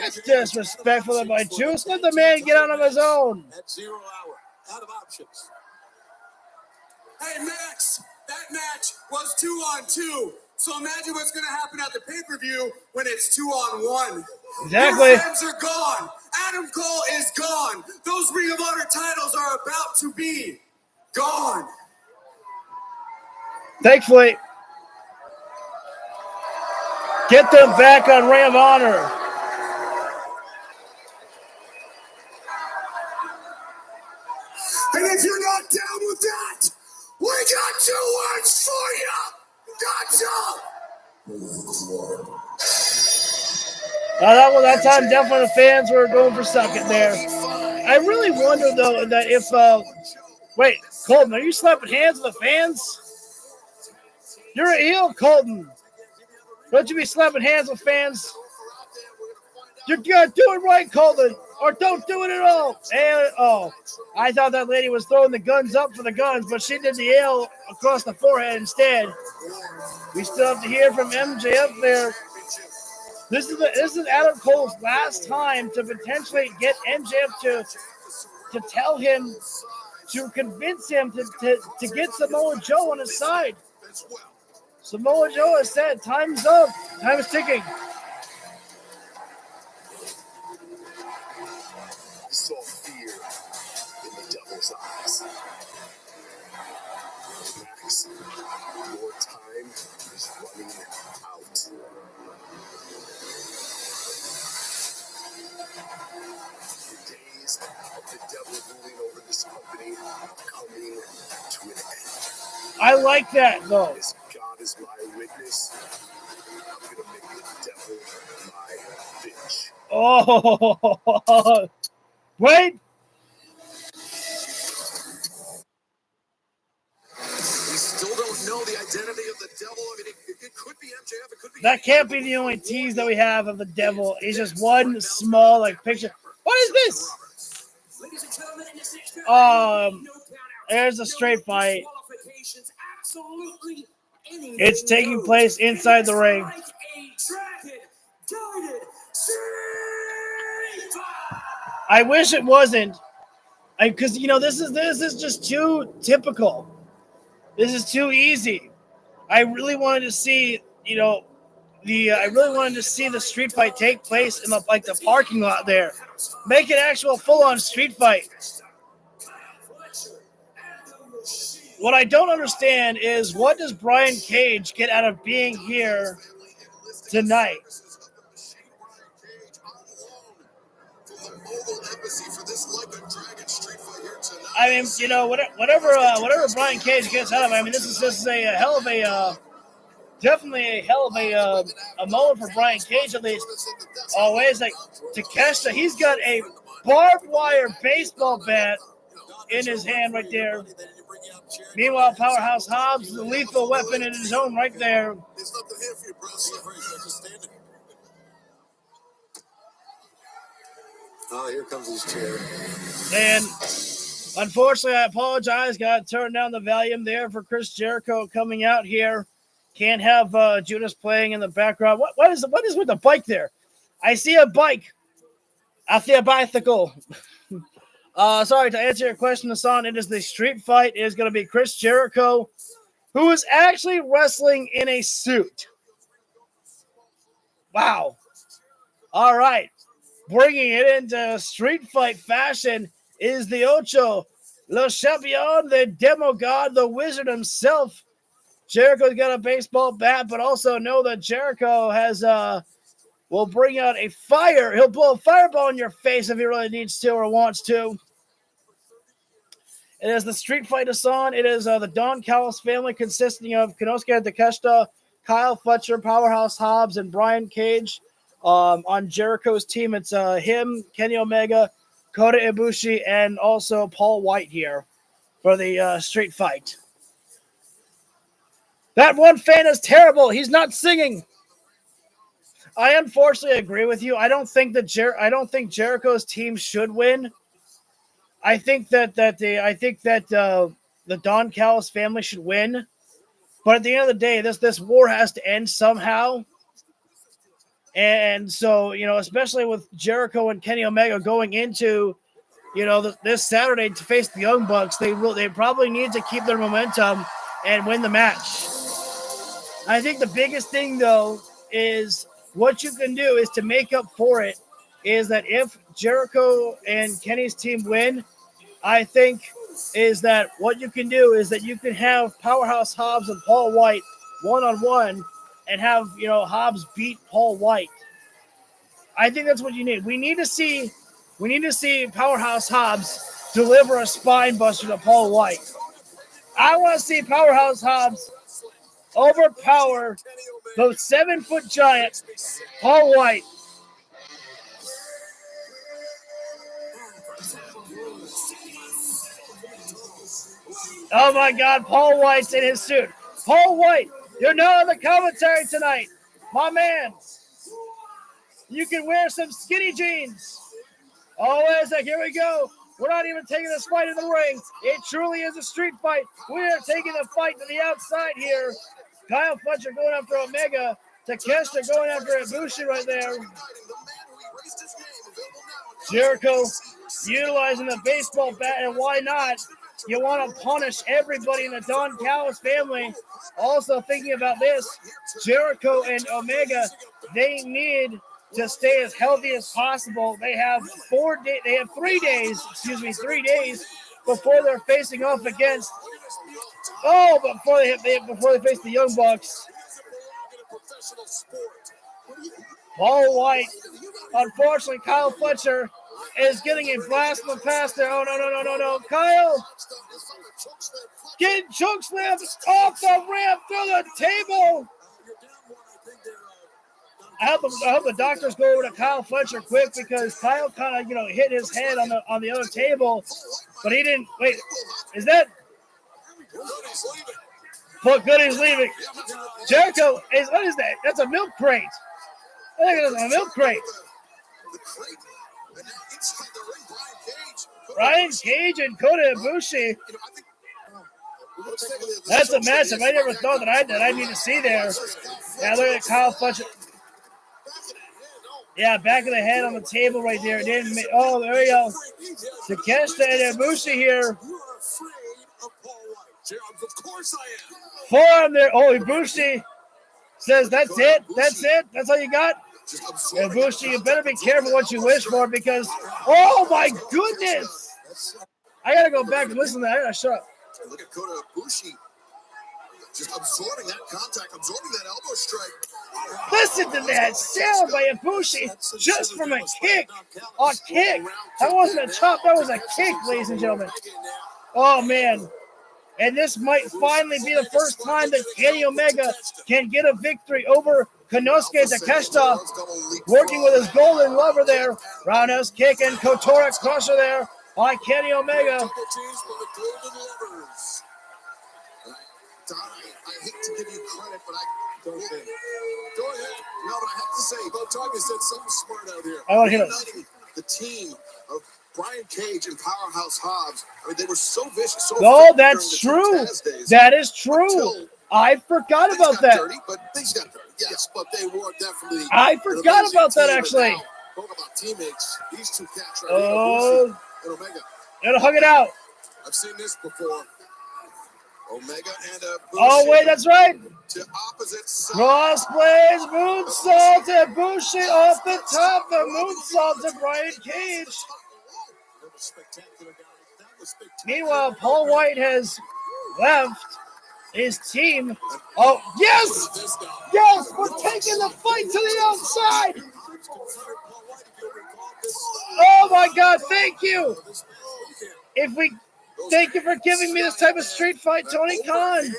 that's disrespectful by Juice. Let the man get out of his own. At 0 hour, out of options. Hey, Max, that match was 2-on-2. So imagine what's going to happen at the pay-per-view when it's 2-on-1. Exactly. Your friends are gone. Adam Cole is gone. Those Ring of Honor titles are about to be gone. Thankfully, get them back on Ring of Honor. And if you're not down with that, we got 2 words for you. Gotcha. That time, definitely the fans were going for second there. I really wonder, though, that if... wait, Colton, are you slapping hands with the fans? You're a heel, Colton. Don't you be slapping hands with fans? You're going to do it right, Colton, or don't do it at all. And, I thought that lady was throwing the guns up for the Guns, but she did the L across the forehead instead. We still have to hear from MJF there. This is Adam Cole's last time to potentially get MJF to tell him, to convince him to get Samoa Joe on his side. Samoa Joe has said, time's up. Time is ticking. I saw fear in the devil's eyes. Max, your time is running out. The days of the devil ruling over this company are coming to an end. I like that, though. As God is my witness, I'm going to make the devil my bitch. Oh, wait. We still don't know the identity of the devil. I mean, it could be MJF. It could be. That can't be the only tease that we have of the devil. It's just one small picture. What is this? There's a straight fight. It's taking place inside the ring. I wish it wasn't, because this is just too typical. This is too easy. I really wanted to see I really wanted to see the street fight take place in the parking lot there. Make an actual full-on street fight. What I don't understand is, what does Brian Cage get out of being here tonight? I mean, you know, whatever Brian Cage gets out of it, I mean, this is a hell of a definitely a hell of a moment for Brian Cage, at least. Always like Takeshita, he's got a barbed wire baseball bat in his hand right there. Meanwhile, Powerhouse Hobbs is a lethal weapon in his own right there. Oh, here comes his chair. And unfortunately, I apologize. Got to turn down the volume there for Chris Jericho coming out here. Can't have Judas playing in the background. What is with the bike there? I see a bike. I see a bicycle. Sorry, to answer your question, Hassan, it is the street fight. It is going to be Chris Jericho, who is actually wrestling in a suit. Wow. All right. Bringing it into street fight fashion is the Ocho, Le Champion, the demo god, the wizard himself. Jericho's got a baseball bat, but also know that Jericho has will bring out a fire. He'll blow a fireball in your face if he really needs to or wants to. It is the street fight on. It is the Don Callis family, consisting of Konosuke Takeshita, Kyle Fletcher, Powerhouse Hobbs, and Brian Cage. On Jericho's team, it's him, Kenny Omega, Kota Ibushi, and also Paul White here for the street fight. That one fan is terrible. He's not singing. I unfortunately agree with you. I don't think Jericho's team should win. I think that the Don Callis family should win. But at the end of the day, this war has to end somehow. And so, you know, especially with Jericho and Kenny Omega going into, you know, this Saturday to face the Young Bucks, they probably need to keep their momentum and win the match. I think the biggest thing, though, is what you can do is to make up for it, is that if Jericho and Kenny's team win, I think is that what you can do is that you can have Powerhouse Hobbs and Paul White one-on-one and have, you know, Hobbs beat Paul White. I think that's what you need. We need to see Powerhouse Hobbs deliver a spine buster to Paul White. I want to see Powerhouse Hobbs overpower the 7-foot giant Paul White. Oh my God, Paul White's in his suit. Paul White, you're not on the commentary tonight. My man, you can wear some skinny jeans. Always like, here we go. We're not even taking this fight in the ring. It truly is a street fight. We are taking the fight to the outside here. Kyle Fletcher going after Omega. Takeshita going after Ibushi right there. Jericho utilizing the baseball bat, and why not? You want to punish everybody in the Don Callis family. Also thinking about this, Jericho and Omega, they need to stay as healthy as possible. They have 3 days before they're facing off against. Before they face the Young Bucks. Paul White, unfortunately, Kyle Fletcher is getting a blast from the past there. Oh, no. Kyle getting chokeslammed off the ramp through the table. I hope the doctors go over to Kyle Fletcher quick, because Kyle kind of, you know, hit his head on the other table, but he didn't. Wait, is that? But Goody's leaving. Jericho is, what is that? That's a milk crate. I think it's a milk crate. Brian Cage and Kota Ibushi. That's a matchup I never thought that I need to see there. Yeah, look at Kyle Fletcher. Yeah, back of the head on the table right there. It didn't make, oh, there we go. Takeshita and Ibushi here. Forearm there. Oh, Ibushi says, that's it. That's it. That's all you got. Ibushi, you better be careful what you wish for because, oh my goodness. I got to go back and listen to that. I got to shut up. Look at Kota Ibushi just absorbing that contact, absorbing that elbow strike. Listen to that sound by Ibushi just from a kick. A kick. That wasn't a chop. That was a kick, ladies and gentlemen. Oh, man. And this might finally be the first time that Kenny Omega can get a victory over Konosuke Takeshita, working with his golden lover there. Roundhouse kick and Kotora crusher there by Kenny Omega. I hate to give you credit, but go ahead. No, but I have to say, Botaga said something smart out here. I want to hear this. The team of Brian Cage and Powerhouse Hobbs. I mean, they were so vicious. So oh, that's true. That is true. I forgot about that. Dirty, but things got dirty. Yes, but they were definitely. I forgot about that actually. Talk about teammates. These two cats right here. And Omega. Gotta hug it out. I've seen this before. Omega and Ibushi. Oh wait, that's right. To opposite sides. Crossblaze moonsault to Ibushi off the top. The moonsault to Brian Cage. Meanwhile, Paul White has left his team. Oh yes, yes, we're taking the fight to the outside. Oh my God, thank you. Thank you for giving me this type of street fight, Tony Khan.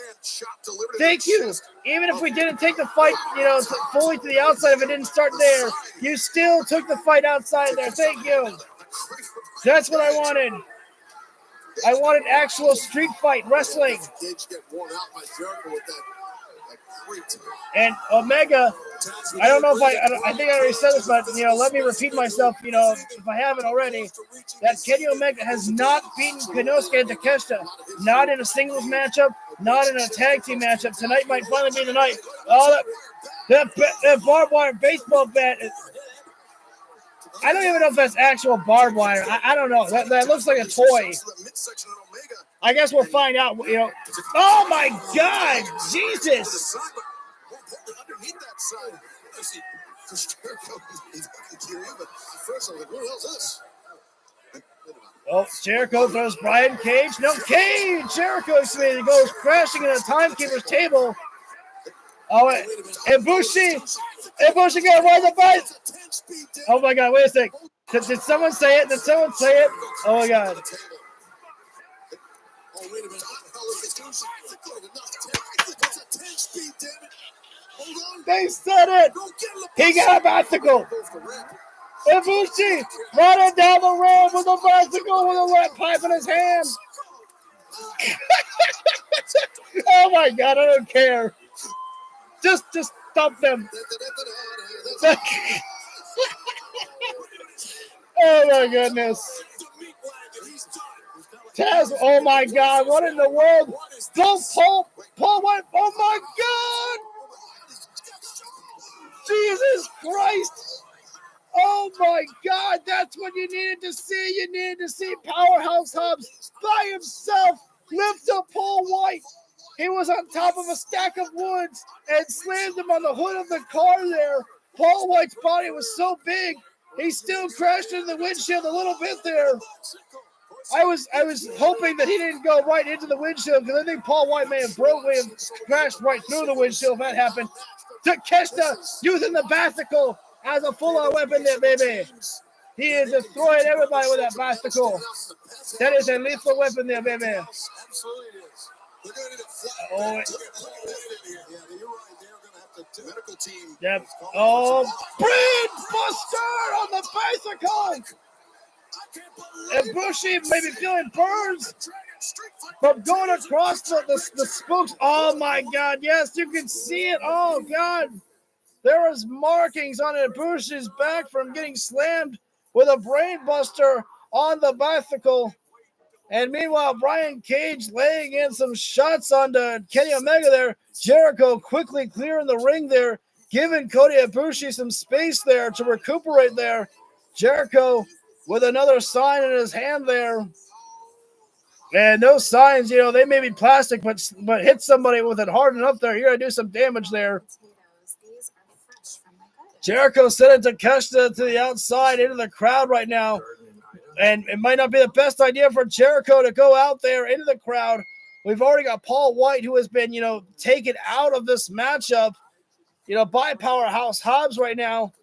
Thank you. Even if we didn't take the fight, fully to the outside, if it didn't start there, you still took the fight outside there. Thank you. That's what I wanted. I wanted actual street fight wrestling. And Omega, I don't know if I think I already said this, but let me repeat myself, if I haven't already, that Kenny Omega has not beaten Konosuke Takeshita, not in a singles matchup, not in a tag team matchup. Tonight might finally be the night. Oh, that barbed wire baseball bat. I don't even know if that's actual barbed wire. I don't know. That looks like a toy. I guess we'll find out. Oh my God, Jesus! Oh, Jericho throws Brian Cage. No, Cage! Jericho goes crashing in a timekeeper's table. Oh, Ibushi got right the fight. Oh my God, wait a sec. Did someone say it? Oh my God. Oh, wait a minute. They said it. He got a bicycle. Ibushi running down the road with a bicycle with a lead pipe in his hand. Oh my God, I don't care. Just stop them. Oh my goodness. Taz, oh my God, what in the world? Don't Paul White, oh my God! Jesus Christ! Oh my God, that's what you needed to see. You needed to see Powerhouse Hobbs by himself lift up Paul White. He was on top of a stack of woods and slammed him on the hood of the car there. Paul White's body was so big, he still crashed in the windshield a little bit there. I was hoping that he didn't go right into the windshield because I think Paul White may have crashed right through the windshield if that happened. Takeshita using the bicycle as a full-on weapon there, baby. He is destroying everybody with that bicycle. That is a lethal weapon there, baby. Oh, yep. Oh, Brain Buster on the bicycle. Ibushi may be feeling burns from going across the spokes. Oh my God, yes, you can see it. Oh God, there was markings on Ibushi's back from getting slammed with a brain buster on the bicycle. And meanwhile, Brian Cage laying in some shots onto Kenny Omega there. Jericho quickly clearing the ring there, giving Kota Ibushi some space there to recuperate there. Jericho with another sign in his hand there. And those signs, they may be plastic, but hit somebody with it hard enough there. You're going to do some damage there. Jericho sending Takeshita to the outside into the crowd right now. And it might not be the best idea for Jericho to go out there into the crowd. We've already got Paul White, who has been, taken out of this matchup, by Powerhouse Hobbs right now.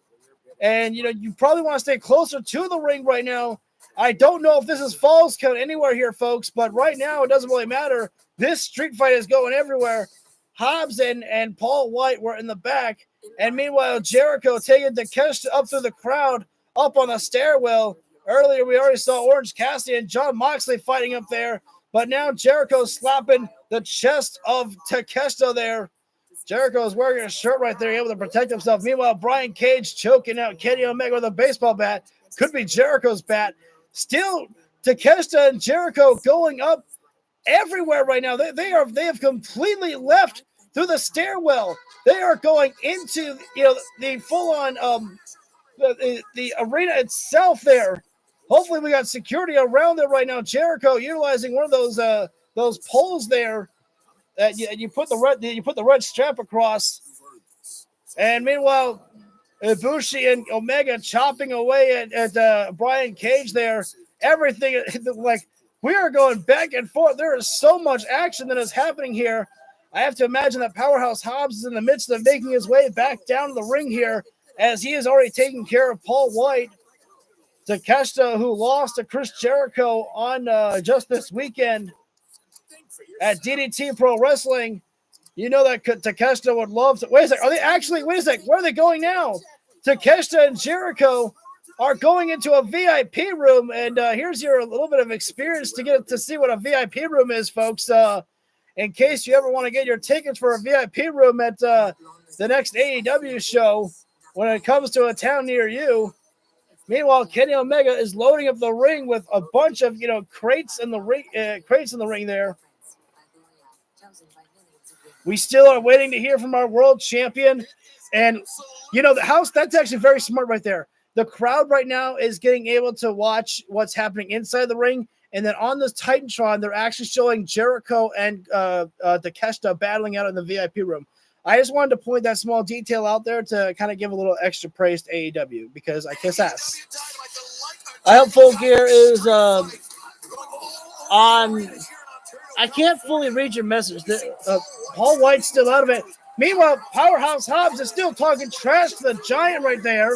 And, you probably want to stay closer to the ring right now. I don't know if this is Falls Count anywhere here, folks, but right now it doesn't really matter. This street fight is going everywhere. Hobbs and Paul White were in the back. And meanwhile, Jericho taking Takeshita up through the crowd, up on the stairwell. Earlier, we already saw Orange Cassidy and Jon Moxley fighting up there. But now Jericho's slapping the chest of Takeshita there. Jericho is wearing a shirt right there, able to protect himself. Meanwhile, Brian Cage choking out Kenny Omega with a baseball bat. Could be Jericho's bat. Still, Takeshita and Jericho going up everywhere right now. They have completely left through the stairwell. They are going into the full-on the arena itself there. Hopefully, we got security around it right now. Jericho utilizing one of those poles there that you put the red strap across. And meanwhile, Ibushi and Omega chopping away at Brian Cage there. Everything like we are going back and forth. There is so much action that is happening here. I have to imagine that Powerhouse Hobbs is in the midst of making his way back down to the ring here, as he is already taking care of Paul White. Takeshita, who lost to Chris Jericho on just this weekend at DDT Pro Wrestling. You know that Takeshita would love to. Wait a second. Where are they going now? Takeshita and Jericho are going into a VIP room, and here's your little bit of experience to get to see what a VIP room is, folks. In case you ever want to get your tickets for a VIP room at the next AEW show when it comes to a town near you. Meanwhile, Kenny Omega is loading up the ring with a bunch of crates in the ring there. We still are waiting to hear from our world champion, and the house. That's actually very smart right there. The crowd right now is getting able to watch what's happening inside the ring, and then on this Titantron, they're actually showing Jericho and Takeshita battling out in the VIP room. I just wanted to point that small detail out there to kind of give a little extra praise to AEW because I kiss ass. I hope Full Gear is on. I can't fully read your message. Paul White's still out of it. Meanwhile, Powerhouse Hobbs is still talking trash to the Giant right there.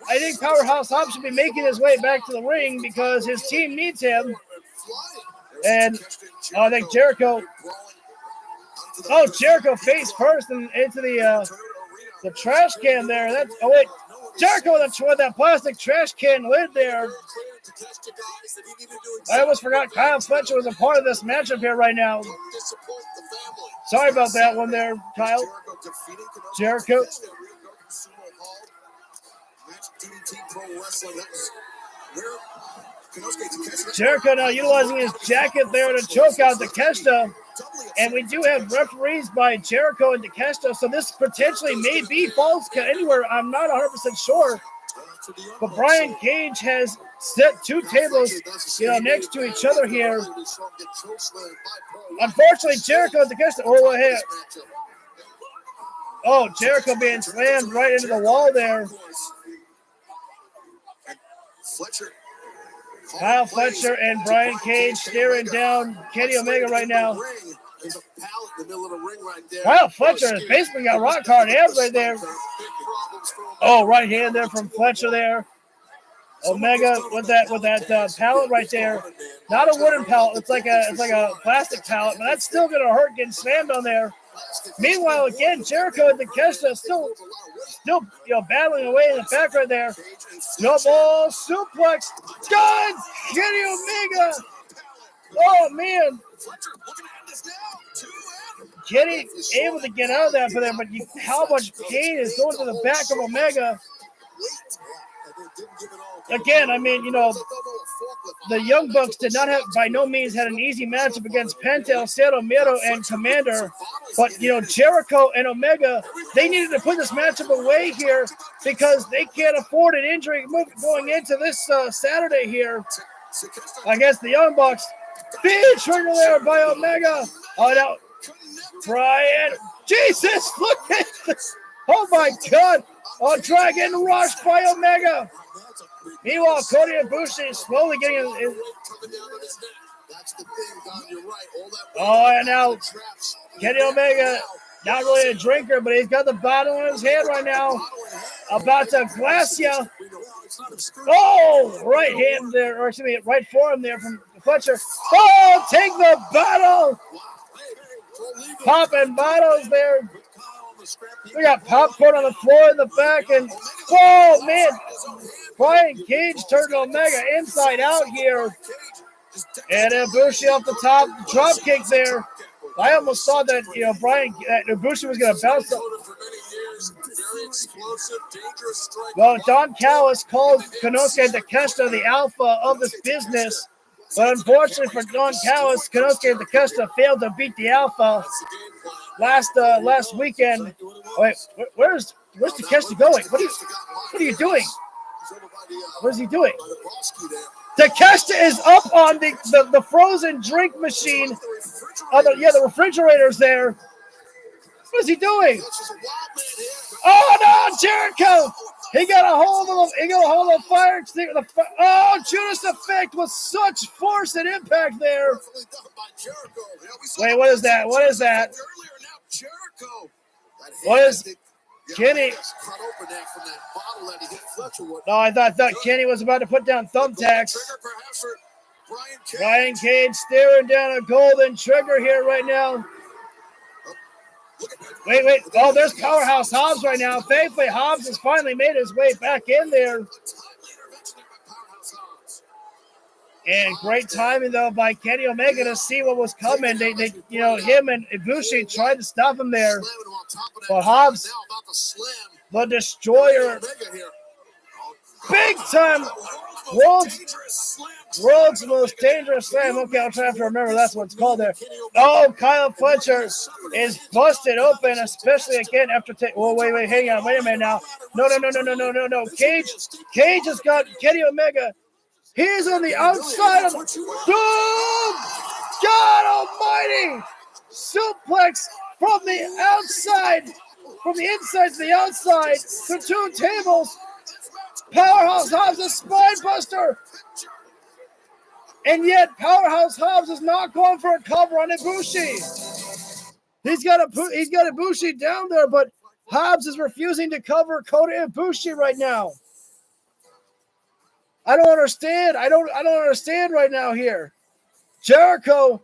I think Powerhouse Hobbs should be making his way back to the ring because his team needs him. And I think Jericho. Oh, Jericho face first and into the trash can there. Jericho with that plastic trash can lid there. I almost forgot Kyle Fletcher was a part of this matchup here right now. Sorry about that one there, Kyle. Jericho. Jericho now utilizing his jacket there to choke out Takeshita. And we do have referees by Jericho and Takeshita, so this potentially may be false count anywhere. I'm not 100% sure. But Brian Cage has set two tables, next to each other here. Unfortunately, Jericho and Takeshita. Oh, Jericho being slammed right into the wall there. Kyle Fletcher and Brian Cage staring down Kenny Omega right now. Kyle Fletcher has basically got rock hard hands right there. Oh, right hand there from Fletcher there. Omega with that pallet right there. Not a wooden pallet. It's like a plastic pallet, but that's still gonna hurt getting slammed on there. Meanwhile, again, Jericho and Takeshita still battling away in the back right there. Snowball suplex. God, Kenny Omega. Oh man. Kenny able to get out of that for them, but how much pain is going to the back of Omega. Again, I mean, the Young Bucks did not have, by no means, had an easy matchup against Penta, El Cero Miedo, and Commander. But, Jericho and Omega, they needed to put this matchup away here because they can't afford an injury going into this Saturday here against the Young Bucks. Big trigger there by Omega. Oh, no. Brian. Jesus, look at this. Oh, my God. Oh, Dragon Rush by Omega. Meanwhile, Cody Ibushi is slowly getting his That's the thing, Don. You're right. All that oh, and now Kenny Omega, not really a drinker, but he's got the bottle in his hand right now. About to glass you. Oh, right hand there, or excuse me, right forearm there from Fletcher. Oh, take the bottle. Popping bottles there. We got popcorn on the floor in the back, and oh man, Brian Cage turned Omega inside out here, and Ibushi off the top, drop kick there. I almost saw that Ibushi was going to bounce up. Well, Don Callis called Konosuke Takeshita the alpha of this business, but unfortunately for Don Callis, Konosuke Takeshita failed to beat the alpha last weekend. Wait, where's Takeshita going? What are you doing? What is he doing? Takeshita is up on the frozen drink machine. The refrigerator's there. What is he doing? Oh no, Jericho! He got a hold of him. He got a hold of the fire extinguisher. Oh, Judas Effect with such force and impact there. Wait, what is that? What is that? What is Kenny? No, I thought Kenny was about to put down thumbtacks. Brian Cage staring down a golden trigger here right now. Wait. Oh, there's Powerhouse Hobbs right now. Thankfully, Hobbs has finally made his way back in there. And great timing, though, by Kenny Omega to see what was coming. They him and Ibushi tried to stop him there. But Hobbs, the Destroyer, big time world's most dangerous slam. Okay, I'll try to remember that's what it's called there. Oh, Kyle Fletcher is busted open, especially again after wait, hang on, wait a minute now. No. Cage has got Kenny Omega. He's on the outside of Doom! God almighty! Suplex from the outside, from the inside to the outside, to two tables. Powerhouse Hobbs, a spine buster. And yet Powerhouse Hobbs is not going for a cover on Ibushi. He's got Ibushi down there, but Hobbs is refusing to cover Kota Ibushi right now. I don't understand. I don't understand right now here. Jericho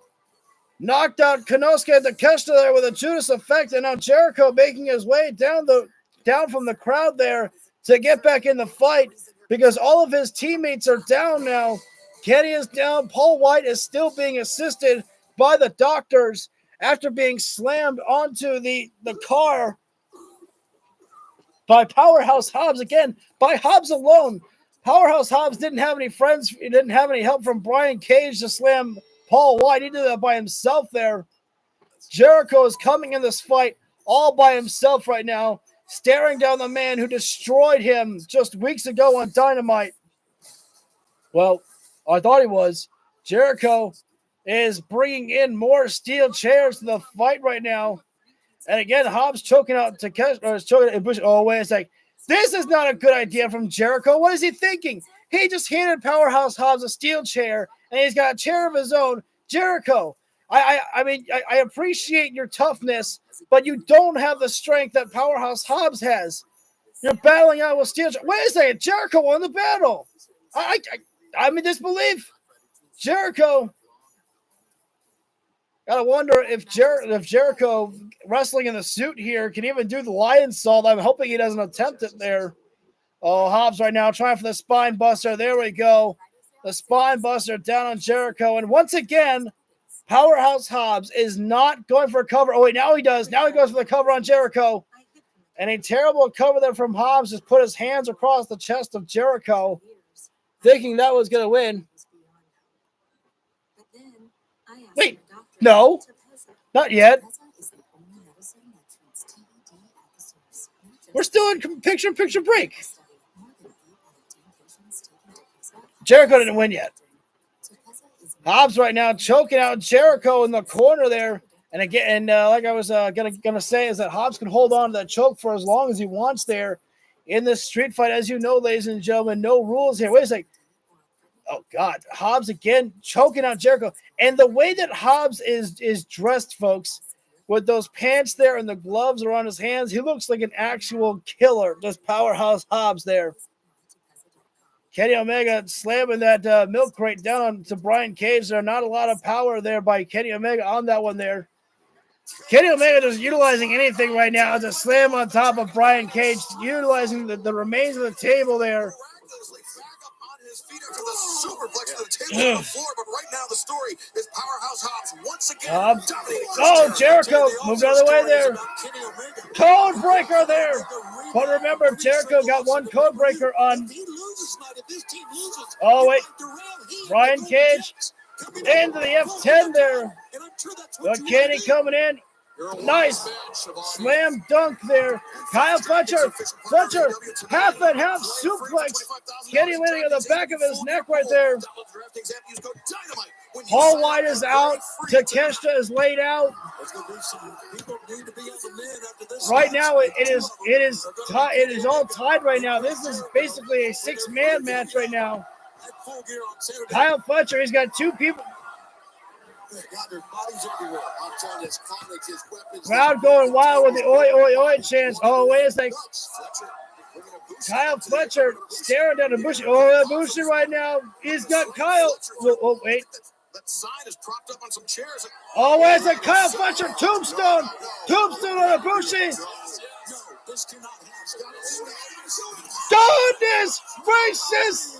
knocked out Konosuke Takeshita there with a Judas Effect, and now Jericho making his way down from the crowd there to get back in the fight because all of his teammates are down now. Kenny is down. Paul White is still being assisted by the doctors after being slammed onto the car by Powerhouse Hobbs. Again, by Hobbs alone. Powerhouse Hobbs didn't have any friends. He didn't have any help from Brian Cage to slam Paul White. He did that by himself there. Jericho is coming in this fight all by himself right now, staring down the man who destroyed him just weeks ago on Dynamite. Well, I thought he was. Jericho is bringing in more steel chairs to the fight right now. And again, Hobbs choking out Takeshita. Oh, wait a sec. This is not a good idea from Jericho. What is he thinking? He just handed Powerhouse Hobbs a steel chair, and he's got a chair of his own. Jericho, I mean, I appreciate your toughness, but you don't have the strength that Powerhouse Hobbs has. You're battling out with steel chair. Wait a second. Jericho won the battle. I'm in disbelief. Jericho. Gotta wonder if Jericho wrestling in the suit here can even do the lion salt. I'm hoping he doesn't attempt it there. Oh, Hobbs right now trying for the spine buster. There we go. The spine buster down on Jericho. And once again, Powerhouse Hobbs is not going for a cover. Oh, wait, now he does. Now he goes for the cover on Jericho. And a terrible cover there from Hobbs just put his hands across the chest of Jericho, thinking that was going to win. Wait, no, not yet. We're still in picture-in-picture break. Jericho didn't win yet. Hobbs right now choking out Jericho in the corner there. And again, like I was gonna say, is that Hobbs can hold on to that choke for as long as he wants there. in this street fight. As you know, ladies and gentlemen, no rules here. Wait a second. Oh, God. Hobbs again choking out Jericho. And the way that Hobbs is dressed, folks, with those pants there and the gloves around his hands, he looks like an actual killer. Just powerhouse Hobbs there. Kenny Omega slamming that milk crate down to Brian Cage. There, not a lot of power there by Kenny Omega on that one there. Kenny Omega just utilizing anything right now as a slam on top of Brian Cage, utilizing the remains of the table there. Oh, Jericho moved out of the way there. Code breaker there. But remember, Jericho got one code breaker on. Oh, wait. Brian Cage into the F10 there. But Kenny coming in. Nice slam dunk there. Kyle Fletcher, half and half suplex. Kenny landing on the back of his neck right there. Paul White is out. Takeshita is laid out. Right now, it is all tied right now. This is basically a 6-man match right now. Kyle Fletcher, he's got two people. Crowd going wild with the oi, oi, oi chants. Oh, wait a second. Kyle Fletcher staring down Ibushi. Oh, Ibushi right now. He's got Kyle. Oh, wait. Oh, wait a second. Kyle Fletcher, tombstone. Tombstone on Ibushi. Goodness gracious.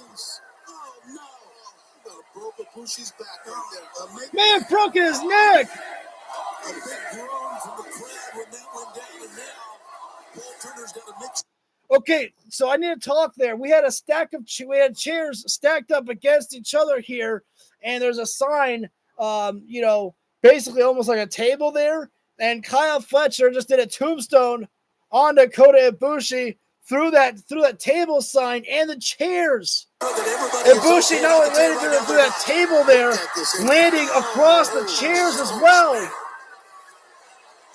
Man broke his neck. Okay, so I need to talk there. We had chairs stacked up against each other here, and there's a sign, basically almost like a table there. And Kyle Fletcher just did a tombstone on Kota Ibushi through that table sign and the chairs. Ibushi not only landed through that table there, landing across the chairs as well.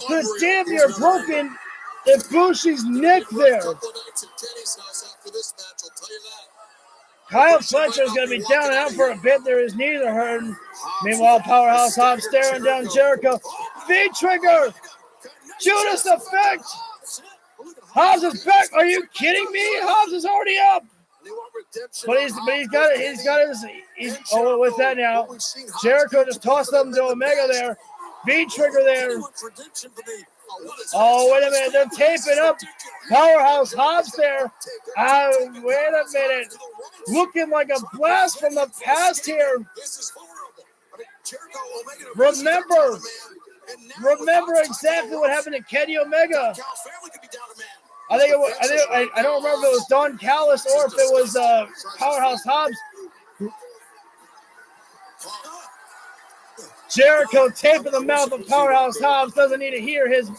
Could damn near broken Ibushi's neck there. Kyle Fletcher is going to be down and out for a bit. There his knees are hurting. Meanwhile, Powerhouse Hobbs staring down Jericho. V-trigger. Judas effect. Hobbs is back. Are you kidding me? Hobbs is already up. But he's got his. Oh, what's that now? Jericho just tossed something to Omega there. V-trigger there. Oh, wait a minute. They're taping up Powerhouse Hobbs there. Wait a minute. Looking like a blast from the past here. Remember exactly what happened to Kenny Omega. I don't remember if it was Don Callis or if it was Powerhouse Hobbs. Jericho taping the mouth of Powerhouse Hobbs. Doesn't need to hear his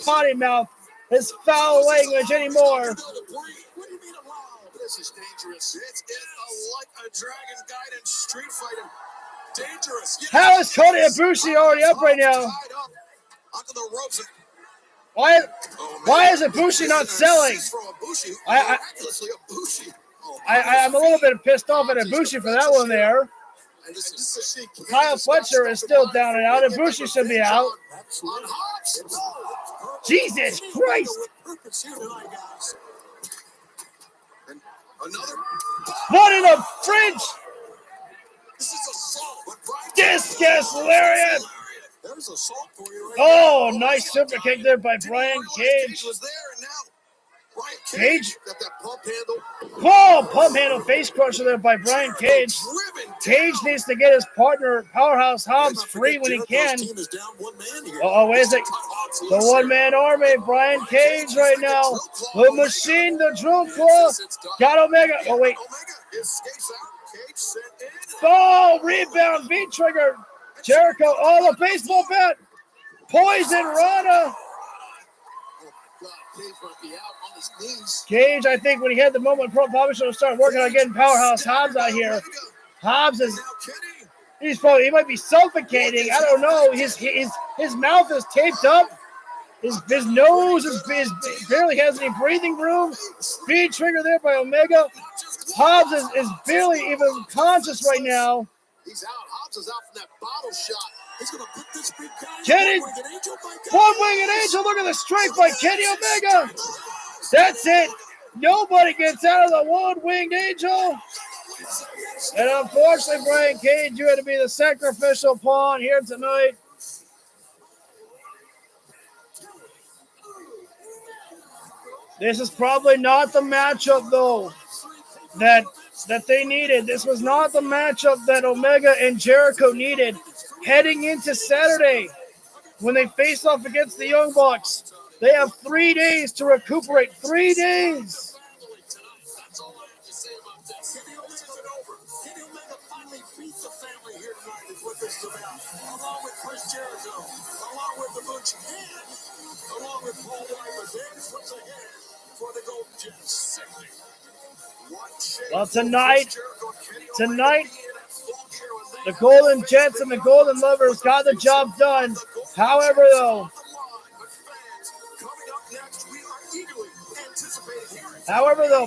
potty mouth, his foul language anymore. This is dangerous. It's like a Dragon Gaiden street fighting. Dangerous. How is Kota Ibushi already up right now? Why is Ibushi not selling? I'm a little bit pissed off at Ibushi for that one there. Kyle Fletcher is still down and out. Ibushi should be out. Jesus Christ! What in the French? Discus lariat! Oh, nice super kick there by Brian Cage. Cage? Pump handle face crusher there by Brian Cage. Cage needs to get his partner, Powerhouse Hobbs, free when he can. Oh, wait a sec. The one-man army, Brian Cage right now. The machine, the drill claw. Got Omega. Oh, wait. Oh, rebound, V-trigger. Jericho, the baseball bat. Poison Rana. Cage, I think when he had the moment, probably should have started working on getting Powerhouse Hobbs out here. Hobbs he might be suffocating. I don't know. His mouth is taped up. His nose is barely has any breathing room. Speed trigger there by Omega. Hobbs is barely even conscious right now. He's out. Hobbs is out from that bottle shot. He's going to put this big guy. Kenny, one-winged angel. Look at the strike by Kenny Omega. That's it. Nobody gets out of the one-winged angel. And unfortunately, Brian Cage, you had to be the sacrificial pawn here tonight. This is probably not the matchup, though, that they needed. This was not the matchup that Omega and Jericho needed heading into Saturday when they face off against the Young Bucks. They have 3 days to recuperate. 3 days. That's all I have to say about this. Kenny Omega's over. Kenny Omega finally beat the family here tonight is what this is about. Along with Chris Jericho, along with the Butch, and along with Paul White. But there's what's ahead for the Golden Jets. Well, tonight, the Golden Jets and the Golden Lovers got the job done. However, though,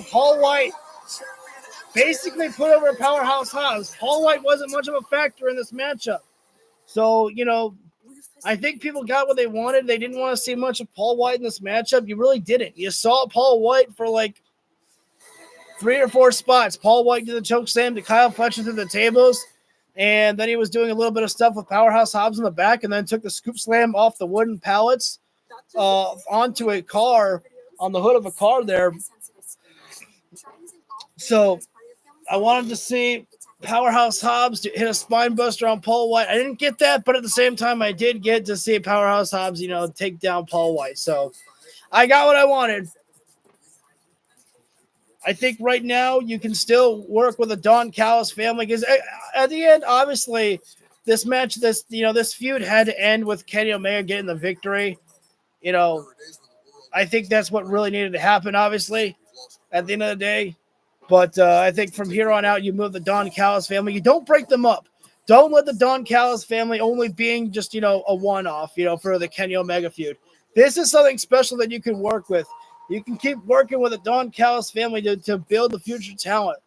Paul White basically put over Powerhouse Hobbs. Paul White wasn't much of a factor in this matchup. So, I think people got what they wanted. They didn't want to see much of Paul White in this matchup. You really didn't. You saw Paul White for like 3 or 4 spots. Paul White did the choke slam to Kyle Fletcher through the tables, and then he was doing a little bit of stuff with Powerhouse Hobbs in the back, and then took the scoop slam off the wooden pallets onto a car, on the hood of a car there. So I wanted to see Powerhouse Hobbs to hit a spine buster on Paul White. I didn't get that, but at the same time, I did get to see Powerhouse Hobbs, take down Paul White. So I got what I wanted. I think right now you can still work with the Don Callis family because at the end, obviously, this match, this feud had to end with Kenny Omega getting the victory. I think that's what really needed to happen, obviously, at the end of the day. But I think from here on out, you move the Don Callis family. You don't break them up. Don't let the Don Callis family only being just, a one-off, for the Kenny Omega feud. This is something special that you can work with. You can keep working with the Don Callis family to build the future talent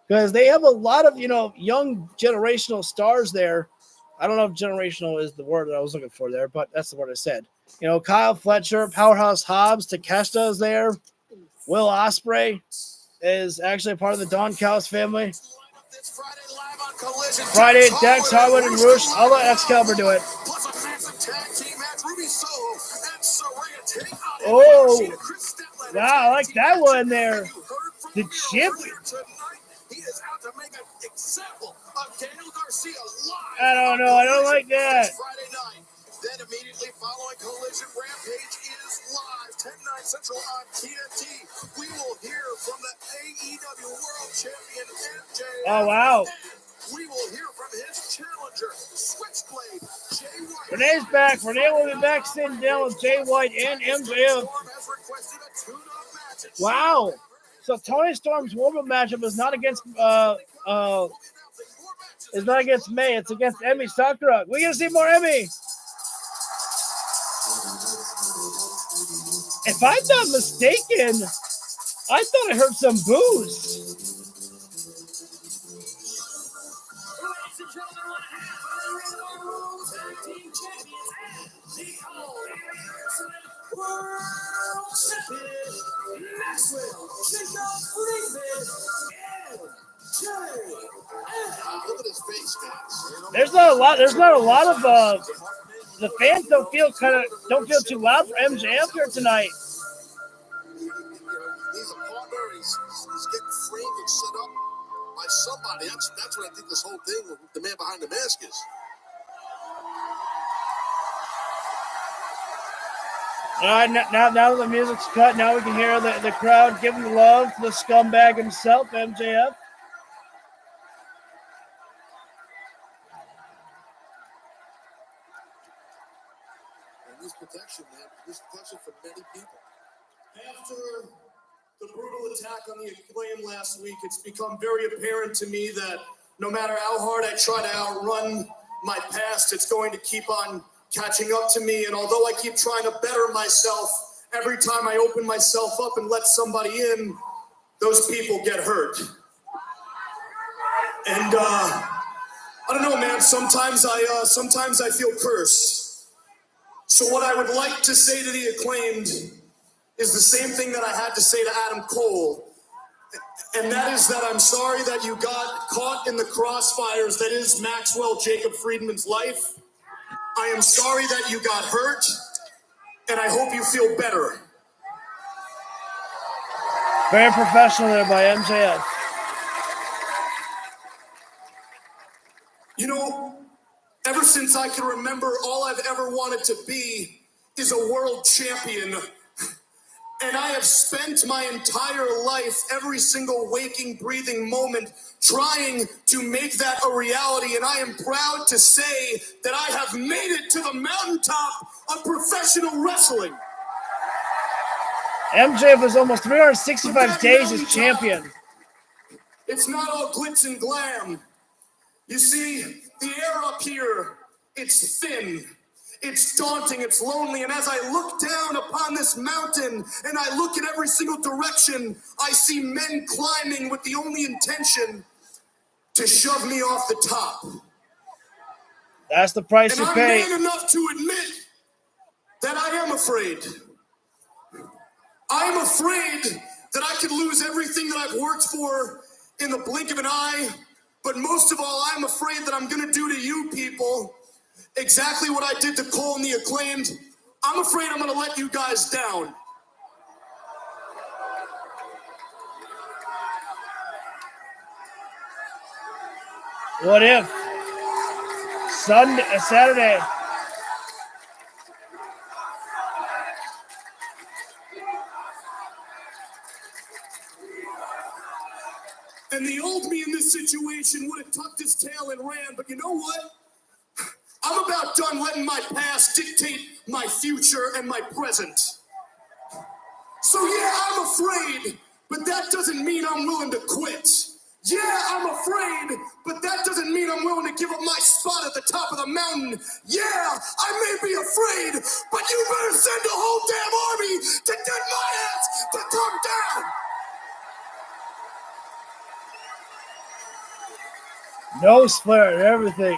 because they have a lot of, young generational stars there. I don't know if generational is the word that I was looking for there, but that's the word I said. Kyle Fletcher, Powerhouse Hobbs, Takeshita is there. Will Ospreay is actually a part of the Don Callis family. Friday, Dax Harwood and Roosh. I'll let Excalibur do it. Oh, wow, I like that one there. The chip. I don't know. I don't like that. Then immediately following Collision, Rampage is live 10/9 Central on TNT. We will hear from the AEW World Champion MJF. Oh, wow. We will hear from his challenger, Switchblade, Jay White. Renee's back. Renee will be back sitting down with Jay White and MJF. Wow. So Tony Storm's warm-up matchup is not against May. It's against Emi Sakura. We're going to see more Emi. If I'm not mistaken, I thought I heard some boos. Look at his face, guys. There's not a lot of the fans don't feel too loud for MJF here tonight. He's a partner. He's getting framed and set up by somebody. That's what I think this whole thing with the man behind the mask is. All right, now that the music's cut, now we can hear the crowd giving the love to the scumbag himself, MJF. This protection, man. This protection for many people. After the brutal attack on the Acclaim last week, it's become very apparent to me that no matter how hard I try to outrun my past, it's going to keep on catching up to me. And although I keep trying to better myself, every time I open myself up and let somebody in, those people get hurt. And I don't know, man. Sometimes I feel cursed. So what I would like to say to the Acclaimed is the same thing that I had to say to Adam Cole. And that is that I'm sorry that you got caught in the crossfires that is Maxwell Jacob Friedman's life. I am sorry that you got hurt, and I hope you feel better. Very professional there by MJF. You know, ever since I can remember, all I've ever wanted to be is a world champion. And I have spent my entire life, every single waking, breathing moment, trying to make that a reality. And I am proud to say that I have made it to the mountaintop of professional wrestling. MJF is almost 365 days as champion. It's not all glitz and glam. You see, the air up here, it's thin. It's daunting, it's lonely, and as I look down upon this mountain and I look in every single direction, I see men climbing with the only intention to shove me off the top. That's the price and you pay. I'm man enough to admit that I am afraid. I'm afraid that I could lose everything that I've worked for in the blink of an eye, but most of all, I'm afraid that I'm gonna do to you people exactly what I did to Cole and the Acclaimed. I'm afraid I'm going to let you guys down. What if? Saturday. And the old me in this situation would have tucked his tail and ran, but you know what? I'm about done letting my past dictate my future and my present. So yeah, I'm afraid, but that doesn't mean I'm willing to quit. Yeah, I'm afraid, but that doesn't mean I'm willing to give up my spot at the top of the mountain. Yeah, I may be afraid, but you better send a whole damn army to get my ass to come down. Nose flare and everything.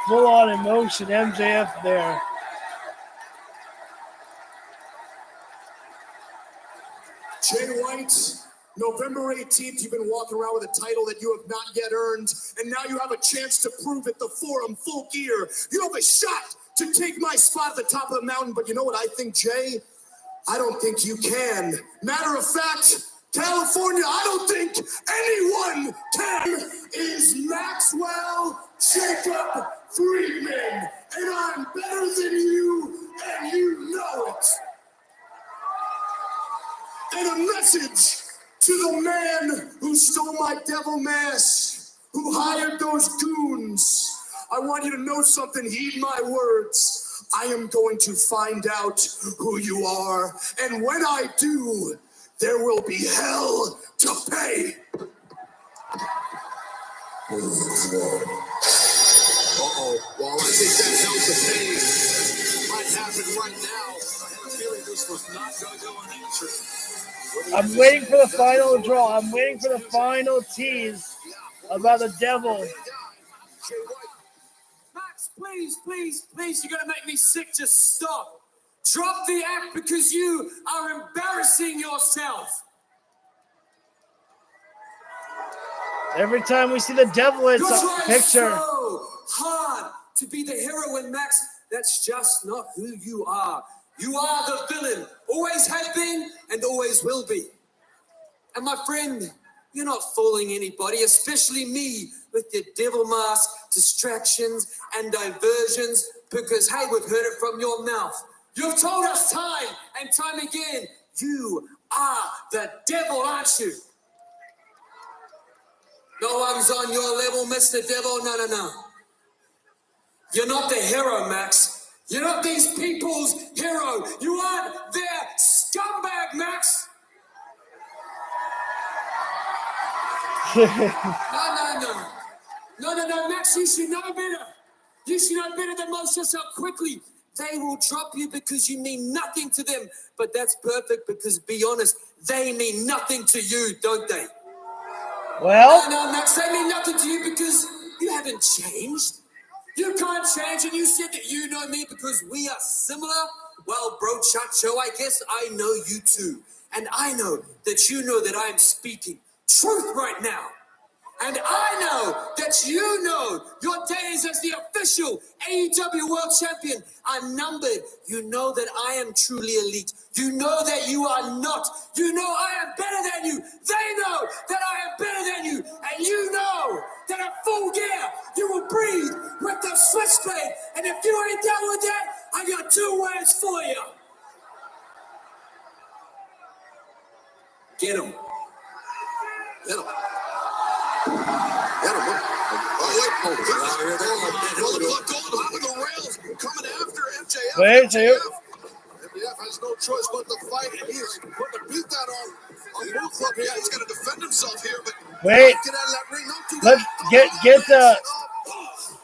Full on emotion, MJF there. Jay White, November 18th, you've been walking around with a title that you have not yet earned, and now you have a chance to prove it. The Forum, full gear. You have a shot to take my spot at the top of the mountain, but you know what I think, Jay? I don't think you can. Matter of fact, California, I don't think anyone can. Is Maxwell Jacob Friedman, and I'm better than you, and you know it. And a message to the man who stole my devil mask, who hired those goons. I want you to know something, heed my words. I am going to find out who you are, and when I do, there will be hell to pay. Well, I think that hell to pay might happen right now. I have a feeling this was not going to go unanswered. I'm waiting for the final draw. I'm waiting for the final tease about the devil. Max, please, please, please, you're going to make me sick. Just stop. Drop the act because you are embarrassing yourself. Every time we see the devil, it's a picture. So hard to be the hero, and Max, that's just not who you are. You are the villain, always have been and always will be. And my friend, you're not fooling anybody, especially me, with your devil mask, distractions, and diversions, because, hey, we've heard it from your mouth. You've told us time and time again, you are the devil, aren't you? No one's on your level, Mr. Devil. No. You're not the hero, Max. You're not these people's hero. You aren't their scumbag, Max. No, Max, you should know better. You should know better than most just how quickly They will drop you because you mean nothing to them. But that's perfect because, be honest, they mean nothing to you, don't they? Well, No, Max, they mean nothing to you because you haven't changed. You can't change, and you said that you know me because we are similar. Well, bro, Chacho, I guess I know you too. And I know that you know that I am speaking truth right now. And I know that you know your days as the official AEW World Champion are numbered. You know that I am truly elite. You know that you are not. You know I am better than you. They know that I am better than you. And you know that at Full Gear, you will breathe with the switchblade. And if you ain't down with that, I got two words for you. Get him. Get him. wait, so you, MJF has no choice but to fight, and he is putting a beat down on Move Club here. He's going to defend himself here, but wait. get out of that ring. Don't do Let's that. get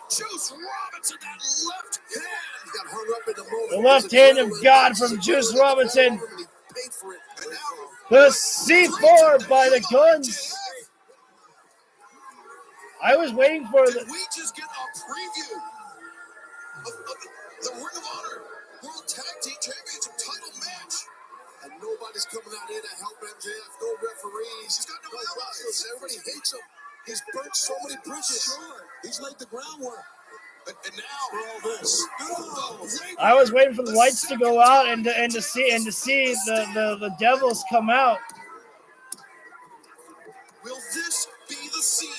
Juice Robinson, that left hand got hung up in the moment. the left hand of God from Juice Robinson. The C4 by the Guns. I was waiting for the. Did we just get a preview of the Ring of Honor World Tag Team Championship title match? And nobody's coming out here to help MJF. No referees. He's got no allies. Everybody hates him. He's burnt so many bridges. Sure. He's laid the groundwork. And now for all this. I was waiting for the lights to go out and to see the Devils come out. Will this be the scene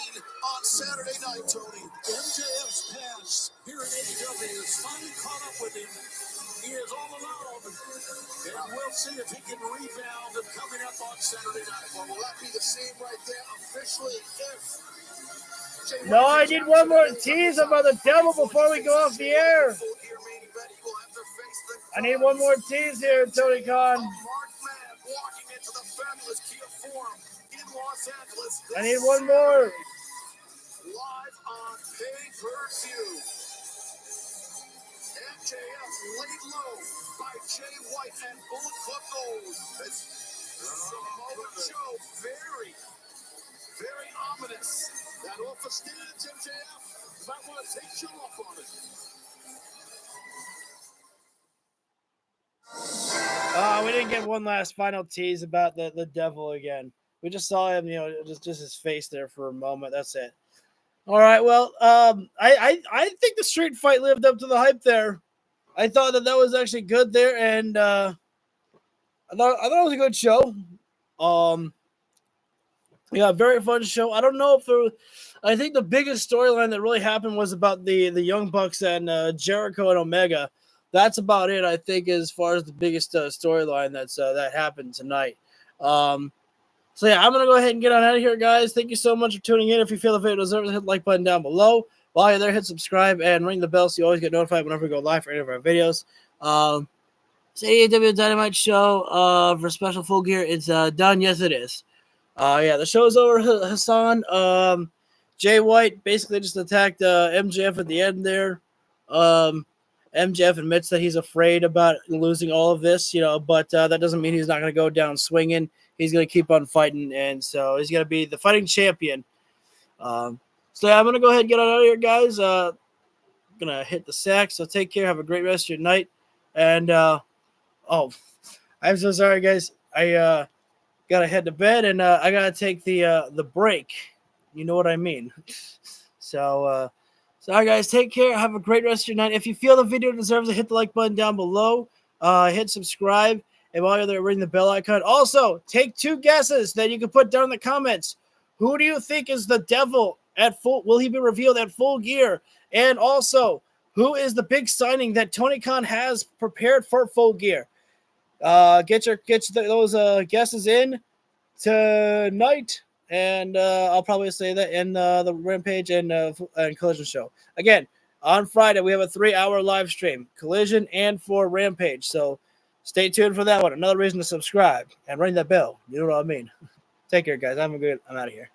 on Saturday night, Tony? MJF's past here in AEW is finally caught up with him. He is all alone. And we'll see if he can rebound and coming up on Saturday night. Well, will that be the same right there officially if... No, I need one more tease about the Devil before we go off the air. I need one more tease here, Tony Khan. I need one more. Live on pay-per-view. MJF laid low by Jay White and Bullet Club Gold. Samoa Joe, very, very ominous. That off the stands, MJF. You might want to take Joe off on it. We didn't get one last final tease about the Devil again. We just saw him, just his face there for a moment. That's it. All right. Well, I think the street fight lived up to the hype there. I thought that was actually good there, and I thought it was a good show. Yeah, very fun show. I don't know if there was, I think the biggest storyline that really happened was about the Young Bucks and Jericho and Omega. That's about it, I think, as far as the biggest storyline that happened tonight. So yeah, I'm gonna go ahead and get on out of here, guys. Thank you so much for tuning in. If you feel the video deserves, hit the like button down below. While you're there, hit subscribe and ring the bell so you always get notified whenever we go live for any of our videos. It's AEW Dynamite show for Special Full Gear. It's done. Yes, it is. Yeah, the show's over, Hassan. Jay White basically just attacked MJF at the end there. MJF admits that he's afraid about losing all of this, but that doesn't mean he's not going to go down swinging. He's going to keep on fighting, and so he's going to be the fighting champion. So yeah, I'm going to go ahead and get out of here, guys. I'm going to hit the sack, so take care. Have a great rest of your night. And, I'm so sorry, guys. I got to head to bed, and I got to take the break. You know what I mean. So, sorry, guys. Take care. Have a great rest of your night. If you feel the video deserves it, hit the like button down below. Hit subscribe. And while you're there, ring the bell icon. Also, take 2 guesses that you can put down in the comments. Who do you think is the Devil at Full? Will he be revealed at Full Gear? And also, who is the big signing that Tony Khan has prepared for Full Gear? Get those guesses in tonight, and I'll probably say that in the Rampage and Collision show. Again, on Friday we have a 3-hour live stream, Collision and for Rampage. So stay tuned for that one. Another reason to subscribe and ring that bell. You know what I mean. Take care, guys. I'm out of here.